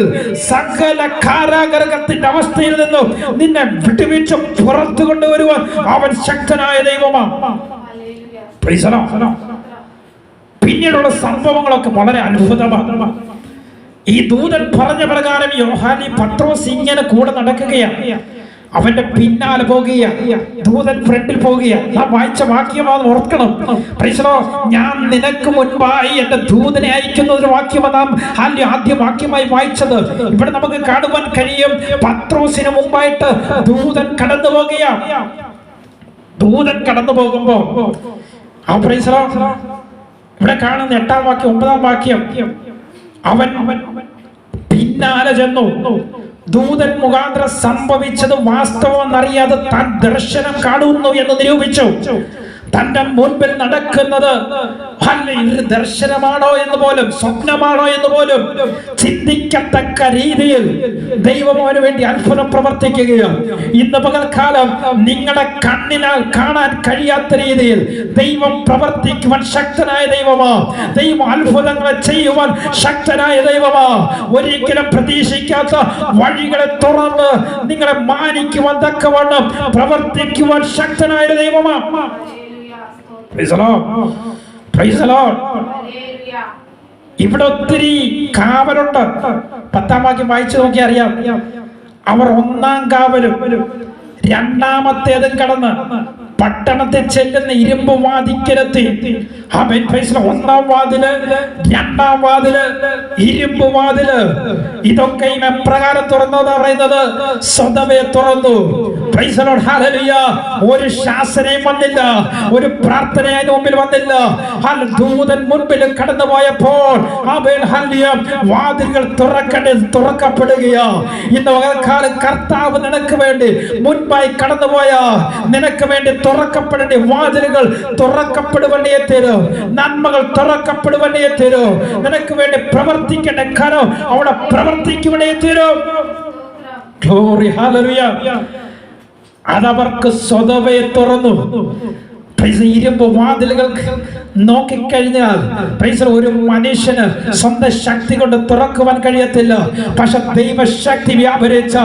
സകല കാരാഗ്രഹത്തിന്റെ അവസ്ഥയിൽ നിന്നും നിന്നെ വിട്ടുവീഴ്ച പുറത്തു കൊണ്ടുവരുവാൻ അവൻ ശക്തനായ ദൈവമാണ്. പിന്നീടുള്ള സംഭവങ്ങളൊക്കെ വളരെ അത്ഭുതമാണ്. ഈ ദൂതൻ പറഞ്ഞ പ്രകാരം യോഹന്നാൻ പത്രോസ് ഇങ്ങനെ കൂടെ നടക്കുകയാണ്. അവന്റെ പിന്നാലെ പോകുകയാണ്. ദൂതൻ ഫ്രണ്ടിൽ പോകുകയാണ്. നാം വായിച്ച വാക്യമാണ് ഓർക്കണം. ഞാൻ നിനക്ക് മുൻപായി എന്റെ ദൂതനെ അയക്കുന്ന ഒരു വാക്യമാണ് നാം ആദ്യ വാക്യമായി വായിച്ചത്. ഇവിടെ നമുക്ക് കാണുവാൻ കഴിയും, പത്രോസിന് മുമ്പായിട്ട് ദൂതൻ കടന്നു പോകുകയാണ്. ദൂതൻ കടന്നു പോകുമ്പോ ഇവിടെ കാണുന്ന 8-ാം വാക്യം 9-ാം വാക്യം, അവൻ പിന്നാലെ ചെന്നു. ദൂതൻ മുഖാന്തരം സംഭവിച്ചത് വാസ്തവമെന്നറിയാതെ താൻ ദർശനം കാണുന്നു എന്ന് നിരൂപിച്ചു. തന്റെ മുൻപിൽ നടക്കുന്നത് ദർശനമാണോ എന്ന് പോലും, സ്വപ്നമാണോ എന്ന് പോലും ചിന്തിക്കത്തക്ക രീതിയിൽ ദൈവം അവന് വേണ്ടി അത്ഭുതം പ്രവർത്തിക്കുകയാണ്. ഇന്ന് പകൽക്കാലം നിങ്ങളുടെ കണ്ണിനാൽ കാണാൻ കഴിയാത്ത രീതിയിൽ ദൈവം പ്രവർത്തിക്കുവാൻ ശക്തനായ ദൈവമാ. ദൈവം അത്ഭുതങ്ങളെ ചെയ്യുവാൻ ശക്തനായ ദൈവമാ. ഒരിക്കലും പ്രതീക്ഷിക്കാത്ത വഴികളെ തുറന്ന് നിങ്ങളെ മാനിക്കുവാൻ തക്കവണ്ണം പ്രവർത്തിക്കുവാൻ ശക്തനായ ദൈവമാ. ഇവിടെ ഒത്തിരി കാവലുണ്ട്. 10-ാം വാക്യം വായിച്ചു നോക്കി അറിയാം. അവർ 1-ാം കാവലും 2-ാമത്തേതും കടന്ന് പട്ടണത്തിൽ ചെല്ലുന്ന ഇരുമ്പ് വാതിക്കലെത്തി. 1-ാം വാതില്, 2-ാം വാതില്, ഇരുമ്പ് വാതില്, ഇതൊക്കെയും എപ്രകാരം തുറന്നതാ പറയുന്നത്? സ്വതവേ തുറന്നു. ഒരു ശാസനയും വന്നില്ല, ഒരു പ്രാർത്ഥനയും മുമ്പിൽ വന്നില്ല. ദൂതൻ മുൻപിൽ കടന്നു പോയപ്പോൾ വാതിലുകൾ തുറക്കപ്പെടുകയാ. ഇന്ന് പകൽക്കാലം കർത്താവ് നിനക്ക് വേണ്ടി മുൻപായി കടന്നുപോയ, നിനക്ക് വേണ്ടി തുറക്കപ്പെടേണ്ട വാതിലുകൾ തുറക്കപ്പെടുവണ്ടിയെ തരും. നന്മകൾ തുറക്കപ്പെടുവണ്ടിയെ തരും. നിനക്ക് വേണ്ടി പ്രവർത്തിക്കേണ്ട കരം അവിടെ പ്രവർത്തിക്കുവണ്ടിയെ തരും. Glory, hallelujah. അതവർക്ക് സ്വതവേ തുറന്നു. ഇരുമ്പ് വാതിലുകൾ നോക്കിക്കഴിഞ്ഞാൽ ഒരു മനുഷ്യന് സ്വന്തം ശക്തി കൊണ്ട് തുറക്കുവാൻ കഴിയത്തില്ല. പക്ഷെ ദൈവശക്തി വ്യാപരിച്ച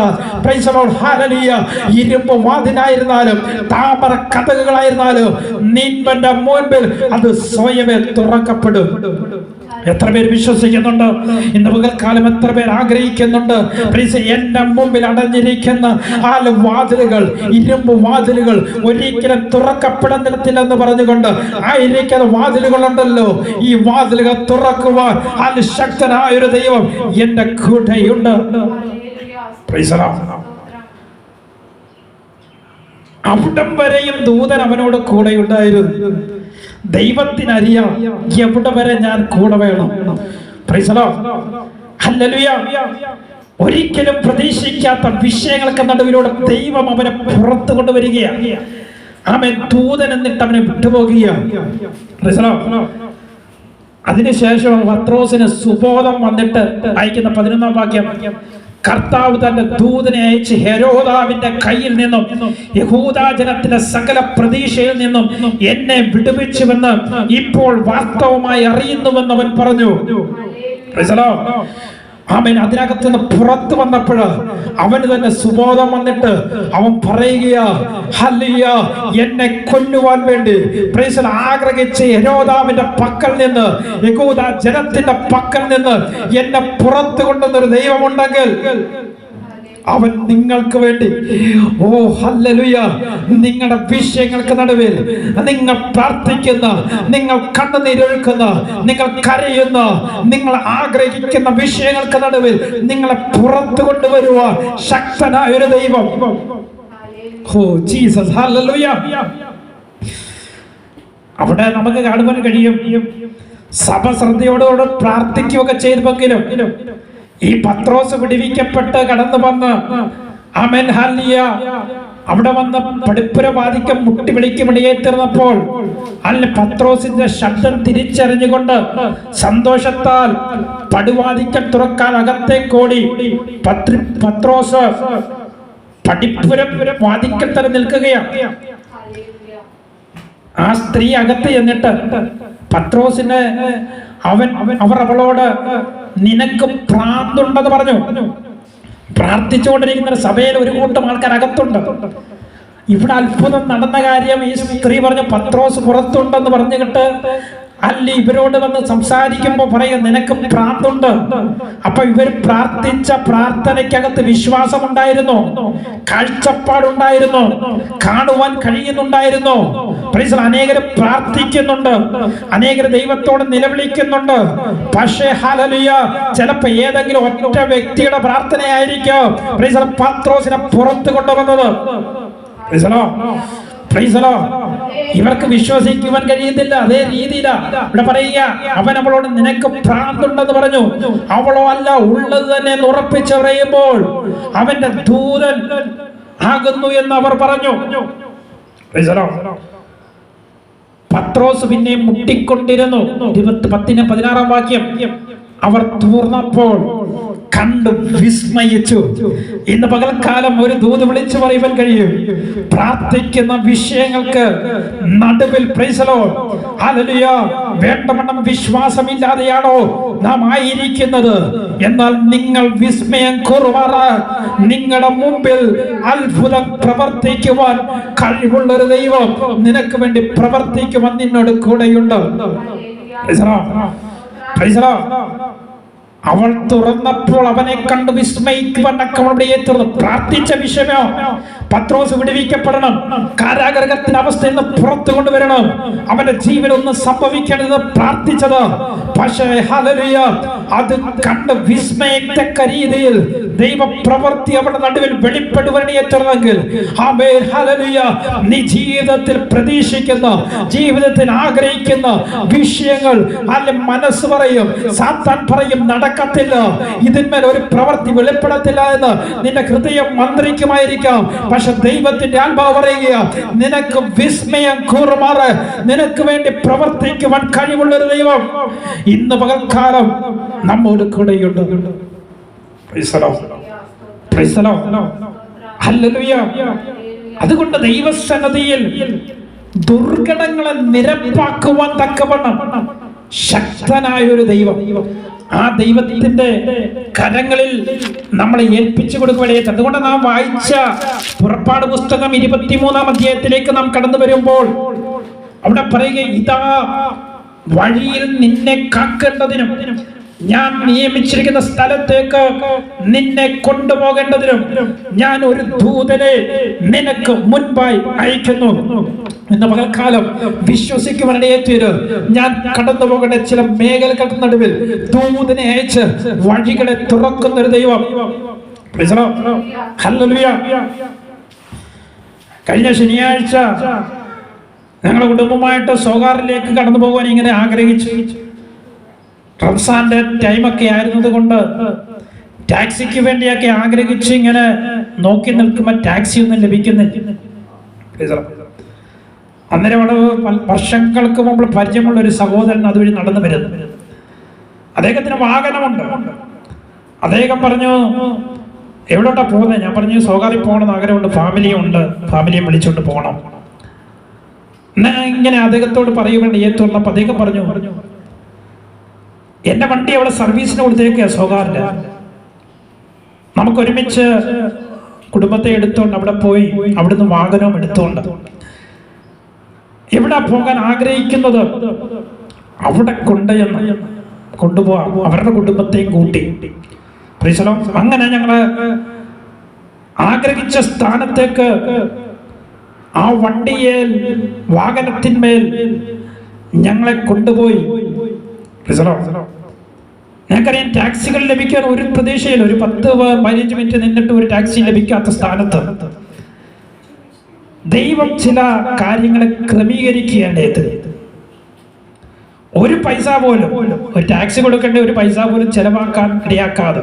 ഇരുമ്പ് വാതിലായിരുന്നാലും താമര കതകുകളായിരുന്നാലും നിന്റെ മുൻപിൽ അത് സ്വയമേ തുറക്കപ്പെടും. എത്ര പേര് വിശ്വസിക്കുന്നുണ്ട്? ഇന്ന് പകൽക്കാലം എത്ര പേർ ആഗ്രഹിക്കുന്നുണ്ട്? എന്റെ മുമ്പിൽ അടഞ്ഞിരിക്കുന്ന വാതിലുകൾ, ഇരുമ്പ് വാതിലുകൾ ഒരിക്കലും തുറക്കപ്പെടുന്നില്ലെന്ന് പറഞ്ഞുകൊണ്ട് ആയിരിക്കുന്ന വാതിലുകളുണ്ടല്ലോ, ഈ വാതിലുകൾ തുറക്കുവാൻ ശക്തനായ ഒരു ദൈവം എന്റെ കൂടെയുണ്ട്. അവിടം വരെയും ദൂതൻ അവനോട് കൂടെ ഉണ്ടായിരുന്നു. ദൈവത്തിനറിയാം എവിടെ വരെ ഞാൻ കൂടെ വേണം. ഹല്ലേലൂയ. ഒരിക്കലും പ്രതീക്ഷിക്കാത്ത വിഷയങ്ങൾക്ക് നടുവിലൂടെ ദൈവം അവനെ പുറത്തു കൊണ്ടുവരികയാണ്. അവൻ ദൂതൻ എന്നിട്ട് അവനെ വിട്ടുപോകുകയാണ്. അതിനുശേഷം പത്രോസിന് സുബോധം വന്നിട്ട് അയക്കുന്ന 11-ാം വാക്യം, കർത്താവ് തന്റെ ദൂതനെ അയച്ച് ഹെരോദാവിന്റെ കയ്യിൽ നിന്നും യഹൂദാജനത്തിന്റെ സകല പ്രതീക്ഷയിൽ നിന്നും എന്നെ വിടുവിച്ചുവെന്ന് ഇപ്പോൾ വാസ്തവമായി അറിയുന്നുവെന്ന് അവൻ പറഞ്ഞു. അതിനകത്ത് നിന്ന് പുറത്തു വന്നപ്പോൾ അവന് തന്നെ സുബോധം വന്നിട്ട് അവൻ പറയുകയാ, ഹല്ലേലൂയ, എന്നെ കൊല്ലുവാൻ വേണ്ടി ആഗ്രഹിച്ച് ഹെരോദാവിന്റെ പക്കൽ നിന്ന്, യഹൂദ ജനത്തിന്റെ പക്കൽ നിന്ന് എന്നെ പുറത്തു കൊണ്ടുവന്നൊരു ദൈവമുണ്ടെങ്കിൽ അവൻ നിങ്ങൾക്ക് വേണ്ടി, ഓ ഹല്ലേലൂയ, നിങ്ങളുടെ വിഷയങ്ങൾക്ക് നടുവിൽ നിങ്ങൾ പ്രാർത്ഥിക്കുന്ന, നിങ്ങൾ കണ്ണുനീരൊഴുക്കുന്ന, നിങ്ങൾ കരയുന്ന, നിങ്ങൾ ആഗ്രഹിക്കുന്ന വിഷയങ്ങൾക്ക് നടുവിൽ നിങ്ങളെ പുറത്തു കൊണ്ടുവരുവാൻ ശക്തനായ ഒരു ദൈവം. Oh Jesus, hallelujah. അവിടെ നമുക്ക് കാണുവാൻ കഴിയും സഭ ശ്രദ്ധയോടുകൂടെ പ്രാർത്ഥിക്കുകയൊക്കെ ചെയ്തെങ്കിലും ഈ പത്രോസ് വിടുവിക്കപ്പെട്ട് കടന്നു വന്ന് ആമേൻ ഹല്ലേലൂയ അവിടെ വന്ന് പടിപ്പുര വാദിക്കം മുട്ടി വിളിക്കുമിടയേറ്റിരുന്നപ്പോൾ അല്ല പത്രോസിന്റെ ശബ്ദം തിരിച്ചറിഞ്ഞുകൊണ്ട് സന്തോഷത്താൽ പടുവാദിക്കം തുറക്കാൻ അകത്തേക്കോടി പത്രോസ് പടിപ്പുര വാദിക്കൽ തന്നെ നിൽക്കുകയാണ്. ആ സ്ത്രീ അകത്ത് ചെന്നിട്ട് പത്രോസിന് അവർ അവളോട് നിനക്ക് ഭ്രാന്തുണ്ടെന്ന് പറഞ്ഞു. പ്രാർത്ഥിച്ചുകൊണ്ടിരിക്കുന്ന സഭയിൽ ഒരു കൂട്ടം ആൾക്കാർ അകത്തുണ്ട്. ഇവിടെ അത്ഭുതം നടന്ന കാര്യം ഈ സ്ത്രീ പറഞ്ഞു പത്രോസ് പുറത്തുണ്ടെന്ന് പറഞ്ഞിട്ട് അല്ല ഇവരോട് വന്ന് സംസാരിക്കുമ്പോ പറയും നിനക്ക് ഭ്രാന്തുണ്ട്. അപ്പൊ ഇവർ പ്രാർത്ഥിച്ച പ്രാർത്ഥനയ്ക്കകത്ത് വിശ്വാസമുണ്ടായിരുന്നു, കാഴ്ചപ്പാടുണ്ടായിരുന്നു, കാണുവാൻ കഴിയുന്നുണ്ടായിരുന്നു. അനേകര് പ്രാർത്ഥിക്കുന്നുണ്ട്, അനേകര് ദൈവത്തോട് നിലവിളിക്കുന്നുണ്ട്. പക്ഷേ ഹല്ലേലൂയ ചിലപ്പോ ഏതെങ്കിലും ഒറ്റ വ്യക്തിയുടെ പ്രാർത്ഥനയായിരിക്കും പത്രോസിനെ പുറത്തു കൊണ്ടുവന്നത്. ഇവർക്ക് വിശ്വസിക്കുവാൻ കഴിയുന്നില്ല. അതേ രീതിയിലാ ഇവിടെ പറയുക, അവൻ അവളോട് നിനക്ക് ഭ്രാന്തുണ്ടെന്ന് പറഞ്ഞു. അവളോ അല്ല, ഉള്ളത് തന്നെ ഉറപ്പിച്ച് പറയുമ്പോൾ അവന്റെ ദൂതൻ ആകുന്നു എന്ന് അവർ പറഞ്ഞു. പത്രോസ് പിന്നെ മുട്ടിക്കൊണ്ടിരുന്നു. 10:16 വാക്യം, അവർ തൂർന്നപ്പോൾ കണ്ടു വിസ്മയിച്ചു. ഇന്ന് പകൽക്കാലം ഒരു ദൂത് വിളിച്ചു പറയുവാൻ കഴിയും. പ്രാർത്ഥിക്കുന്ന വിഷയങ്ങൾക്ക് നടുവിൽ ഹല്ലേലൂയ വേണ്ടവണ്ണം വിശ്വാസമില്ലാതെയാണോ നാം ആയിരിക്കുന്നത്? എന്നാൽ നിങ്ങൾ വിസ്മയം കൂറുമാറ് നിങ്ങളുടെ മുമ്പിൽ അത്ഭുതം പ്രവർത്തിക്കുവാൻ കഴിവുള്ളൊരു ദൈവം നിനക്ക് വേണ്ടി പ്രവർത്തിക്കുവാൻ നിന്നോട് കൂടെയുണ്ട്. അവൾ തുറന്നപ്പോൾ അവനെ കണ്ട് വിസ്മയിക്കുവാൻ പ്രാർത്ഥിച്ച വിഷയമോ പത്രോസ് വിടുവിക്കപ്പെടണം, കാരാഗ്രഹത്തിന്റെ അവസ്ഥയിൽ നിന്ന് പുറത്തു കൊണ്ടുവരണം, അവന്റെ ജീവൻ ഒന്നും സംഭവിക്കരുത് പ്രാർത്ഥിച്ചത്. പക്ഷേ ഹല്ലേലൂയ അത് കണ്ട് വിസ്മയിക്കത്തക്ക രീതിയിൽ ദൈവപ്രവൃത്തി അവരുടെ നടുവിൽ വെളിപ്പെടുവാനെങ്കിൽ ആമേൻ ഹല്ലേലൂയ നീ ജീവിതത്തിൽ പ്രതീക്ഷിക്കുന്ന, ജീവിതത്തിൽ ആഗ്രഹിക്കുന്ന വിഷയങ്ങൾ അല്ലെ മനസ്സ് പറയും, സാത്താൻ പറയും നടക്കത്തില്ല, ഇതിന്മേൽ ഒരു പ്രവൃത്തി വെളിപ്പെടത്തില്ല എന്ന് നിന്റെ ഹൃദയം മന്ത്രിക്കുമായിരിക്കാം. പക്ഷെ ദൈവത്തിന്റെ ആത്മാവ് പറയുക, നിനക്ക് വിസ്മയം കൂറുമാറ് നിനക്ക് വേണ്ടി പ്രവർത്തിക്കുവാൻ കഴിവുള്ളൊരു ദൈവം ഇന്ന് പകൽക്കാലം നമ്മോട് കൂടെയുണ്ട്. അതുകൊണ്ട് ദൈവസന്നിധിയിൽ ദുർഘടങ്ങളെ നിരപ്പാക്കുവാൻ തക്കവണ്ണം ശക്തനായ ഒരു ദൈവം, ആ ദൈവത്തിന്റെ കരങ്ങളിൽ നമ്മളെ ഏൽപ്പിച്ചു കൊടുക്കുകയാണ്. അതുകൊണ്ട് നാം വായിച്ച പുറപ്പാട് പുസ്തകം 23-ാം അധ്യായത്തിലേക്ക് നാം കടന്നു വരുമ്പോൾ അവിടെ പറയുക, ഇതാ വഴിയിൽ നിന്നെ കാക്കേണ്ടതിനും ഞാൻ നിയമിച്ചിരിക്കുന്ന സ്ഥലത്തേക്ക് നിന്നെ കൊണ്ടുപോകേണ്ടതിനും ഞാൻ ഒരു ദൂതനെ നിനക്ക് മുൻപായി അയക്കുന്നു. ഇന്ന് പകൽക്കാലം വിശ്വസിക്കുവാനിടയേറ്റൊരു ഞാൻ കടന്നു പോകേണ്ട ചില മേഖലകൾക്ക് നടുവിൽ ദൂതനെ അയച്ച് വഴികളെ തുറക്കുന്ന ഒരു ദൈവം. ഹല്ലേലൂയ. കഴിഞ്ഞ ശനിയാഴ്ച ഞങ്ങളുടെ കുടുംബമായിട്ട് സോകാറിലേക്ക് കടന്നു പോകാൻ ഇങ്ങനെ ആഗ്രഹിച്ചു. റംസാന്റെ ടൈമൊക്കെ ആയിരുന്നത് കൊണ്ട് ടാക്സിക്ക് വേണ്ടിയൊക്കെ ആഗ്രഹിച്ച് ഇങ്ങനെ നോക്കി നിൽക്കുമ്പോൾ ടാക്സി ഒന്നും ലഭിക്കുന്നില്ല. അന്നേരം അവിടെ വർഷങ്ങൾക്ക് മുമ്പ് പരിചയമുള്ള ഒരു സഹോദരൻ അതുവഴി നടന്നു വരുന്നു. അദ്ദേഹത്തിന് വാഹനമുണ്ട്. അദ്ദേഹം പറഞ്ഞു, എവിടോട്ടാ പോകുന്നത്? ഞാൻ പറഞ്ഞു, സോകാറിൽ പോകണമെന്ന് ആഗ്രഹമുണ്ട്, ഫാമിലിയുണ്ട്, ഫാമിലിയെ വിളിച്ചുകൊണ്ട് പോകണം. ഇങ്ങനെ അദ്ദേഹത്തോട് പറയുവാൻ ഏറ്റുള്ളപ്പോൾ അദ്ദേഹം പറഞ്ഞു, എന്റെ വണ്ടി അവിടെ സർവീസിന് കൊടുത്തേക്കുക സോകാറില്, നമുക്കൊരുമിച്ച് കുടുംബത്തെ എടുത്തുകൊണ്ട് അവിടെ പോയി അവിടുന്ന് വാഹനവും എടുത്തുകൊണ്ട് എവിടെ പോകാൻ ആഗ്രഹിക്കുന്നത് അവിടെ കൊണ്ടുപോവാം, അവരുടെ കുടുംബത്തെയും കൂട്ടി. അങ്ങനെ ഞങ്ങള് ആഗ്രഹിച്ച സ്ഥാനത്തേക്ക് ആ വണ്ടിയേൽ വാഹനത്തിന്മേൽ ഞങ്ങളെ കൊണ്ടുപോയി. ഞങ്ങൾക്കറിയാം ടാക്സികൾ ലഭിക്കാൻ ഒരു പ്രതീക്ഷയില്ല. ഒരു 10-15 മിനിറ്റ് നിന്നിട്ട് ഒരു ടാക്സി ലഭിക്കാത്ത സ്ഥാനത്ത് ദൈവം ചില കാര്യങ്ങളെ ക്രമീകരിക്കുകയാണ്. ഒരു പൈസ പോലും, ഒരു ടാക്സി കൊടുക്കേണ്ട ഒരു പൈസ പോലും ചെലവാക്കാൻ ഇടയാക്കാതെ,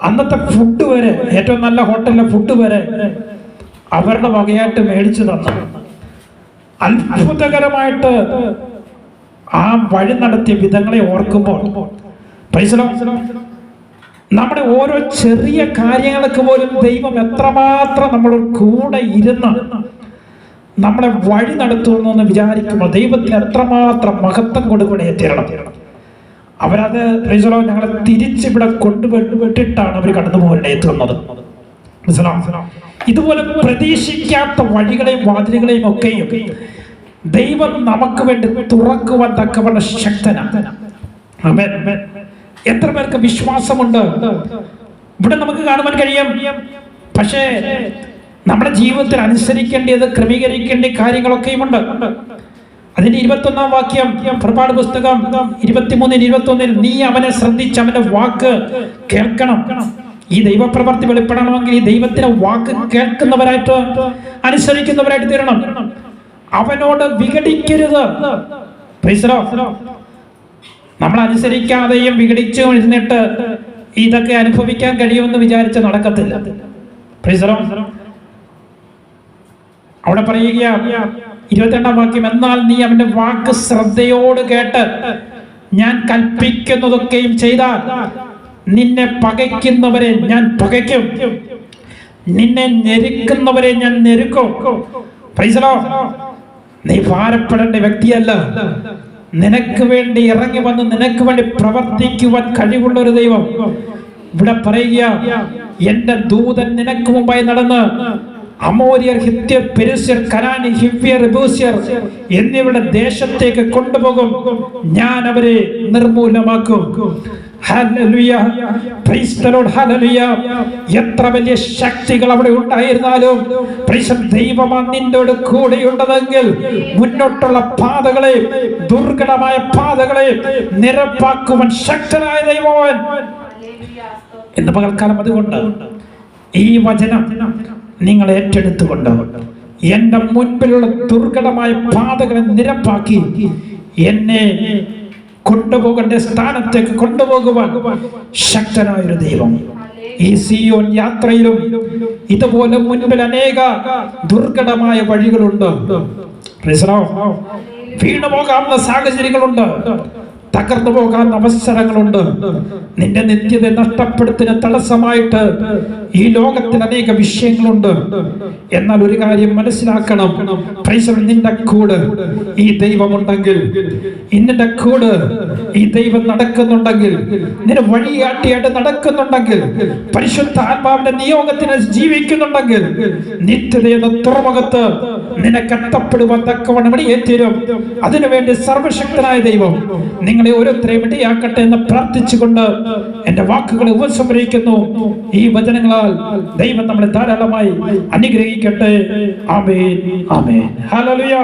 അന്നത്തെ ഫുഡ് വരെ, ഏറ്റവും നല്ല ഹോട്ടലിലെ ഫുഡ് വരെ അവരുടെ വകയായിട്ട് മേടിച്ചു തന്നു. അത്ഭുതകരമായിട്ട് ആ വഴി നടത്തിയ വിധങ്ങളെ ഓർക്കുമ്പോൾ നമ്മുടെ ഓരോ ചെറിയ കാര്യങ്ങൾക്ക് പോലും ദൈവം എത്രമാത്രം നമ്മൾ കൂടെ ഇരുന്ന് നമ്മളെ വഴി നടത്തുന്നു വിചാരിക്കുമ്പോൾ ദൈവത്തിന് എത്രമാത്രം മഹത്വം കൊടുക്കണേ തീരണം. അവരത് ഞങ്ങളെ തിരിച്ചിവിടെ കൊണ്ടുവിട്ടിട്ടാണ് അവർ കടന്നു പോകേണ്ടി എത്തുന്നത്. ഇതുപോലെ പ്രതീക്ഷിക്കാത്ത വഴികളെയും വാതിലുകളെയും ഒക്കെയും ദൈവം നമുക്ക് വേണ്ടി തുറക്കുവാൻ തക്കവണ്ണം ശക്തനാണ്. ആമേൻ. എത്ര പേർക്ക് വിശ്വാസമുണ്ട്? ഇവിടെ നമുക്ക് കാണുവാൻ കഴിയും. പക്ഷേ നമ്മുടെ ജീവിതത്തിൽ അനുസരിക്കേണ്ടത്, ക്രമീകരിക്കേണ്ട കാര്യങ്ങളൊക്കെയുമുണ്ട്. അതിന്റെ 21-ാം വാക്യം, പുറപ്പാട് പുസ്തകം 23:21, നീ അവനെ ശ്രദ്ധിച്ച് അവന്റെ വാക്ക് കേൾക്കണം. ഈ ദൈവപ്രവൃത്തി വെളിപ്പെടണമെങ്കിൽ ഈ ദൈവത്തിന്റെ വാക്ക് കേൾക്കുന്നവരായിട്ട്, അനുസരിക്കുന്നവരായിട്ട് തീരണം. അവനോട് വിഘടിക്കരുത്. നമ്മൾ അനുസരിക്കാതെയും വിഘടിച്ചു ഇരുന്നിട്ട് ഇതൊക്കെ അനുഭവിക്കാൻ കഴിയുമെന്ന് വിചാരിച്ച് നടക്കത്തില്ല. അവിടെ പറയുക 22-ാം വാക്യം, എന്നാൽ നീ അവന്റെ വാക്ക് ശ്രദ്ധയോട് കേട്ട് ഞാൻ കൽപ്പിക്കുന്നതൊക്കെയും ചെയ്താൽ നിന്നെ പകയ്ക്കുന്നവരെ ഞാൻ പകയ്ക്കും, നിന്നെ ഞെരുക്കുന്നവരെ ഞാൻ ഞെരുക്കും. നീ ഭാരപ്പെടേണ്ട വ്യക്തിയല്ല. നിനക്ക് വേണ്ടി ഇറങ്ങി വന്ന് നിനക്ക് വേണ്ടി പ്രവർത്തിക്കുവാൻ കഴിവുള്ള ഒരു ദൈവം. ഇവിടെ പറയുക, എന്റെ ദൂതൻ നിനക്ക് മുമ്പായി നടന്ന് അമോര്യർ, ഹിത്യർ, പെരിസ്യർ, കനാനി, ഹിവ്യർ, യെബൂസ്യർ എന്നിവരുടെ ദേശത്തേക്ക് കൊണ്ടുപോകും. ഞാൻ അവരെ നിർമൂലമാക്കും. Hallelujah, praise the Lord, hallelujah. എത്ര വലിയ ശക്തികൾ അവിടെ ഉണ്ടായിരുന്നാലും ദൈവം നിന്നോട് കൂടെയുണ്ടെങ്കിൽ മുന്നോട്ടുള്ള പാതകളെ, ദുർഘടമായ പാതകളെ നിരപ്പാക്കുവാൻ ശക്തനായ ദൈവം ഇന്ന് പകൽക്കാലം. അതുകൊണ്ട് ഈ വചനം നിങ്ങൾ ഏറ്റെടുത്തുകൊണ്ട് എന്റെ മുൻപിലുള്ള ദുർഘടമായ പാതകളെ നിരപ്പാക്കി എന്നെ കൊണ്ടുപോകേണ്ട സ്ഥാനത്തേക്ക് കൊണ്ടുപോകുവാൻ ശക്തനായൊരു ദൈവം. ഈ സിയോൻ യാത്രയിലും ഇതുപോലെ മുൻപിൽ അനേക ദുർഘടമായ വഴികളുണ്ട്. വീണു പോകാവുന്ന സാഹചര്യങ്ങളുണ്ട്, തകർന്നു പോകാൻ അവസരങ്ങളുണ്ട്. നിന്റെ നിത്യത നഷ്ടപ്പെടുത്തിന് തടസ്സമായിട്ട് ഈ ലോകത്തിൽ അനേക വിഷയങ്ങളുണ്ട്. എന്നാൽ ഒരു കാര്യം മനസ്സിലാക്കണം, നിന്റെ കൂടെ ഈ ദൈവമുണ്ടെങ്കിൽ, നിന്റെ കൂടെ ഈ ദൈവം നടക്കുന്നുണ്ടെങ്കിൽ, നിന്റെ വഴിയാട്ടിയായിട്ട് നടക്കുന്നുണ്ടെങ്കിൽ, പരിശുദ്ധ ആത്മാവിന്റെ നിയോഗത്തിന് ജീവിക്കുന്നുണ്ടെങ്കിൽ, നിത്യതയെന്ന തുറമുഖത്ത് നിനക്ക് എത്തപ്പെടുവാൻ തക്കവണ്ണം ഇടയേറ്റീരും. അതിനുവേണ്ടി സർവശക്തനായ ദൈവം നിങ്ങളെ ഓരോരുത്തരെയും ഇടയാക്കട്ടെ എന്ന് പ്രാർത്ഥിച്ചുകൊണ്ട് എന്റെ വാക്കുകളെ ഉപസംഹരിക്കുന്നു. ഈ വചനങ്ങളാൽ ദൈവം നമ്മളെ ധാരാളമായി അനുഗ്രഹിക്കട്ടെ. ആമേൻ, ആമേൻ, ഹല്ലേലൂയ.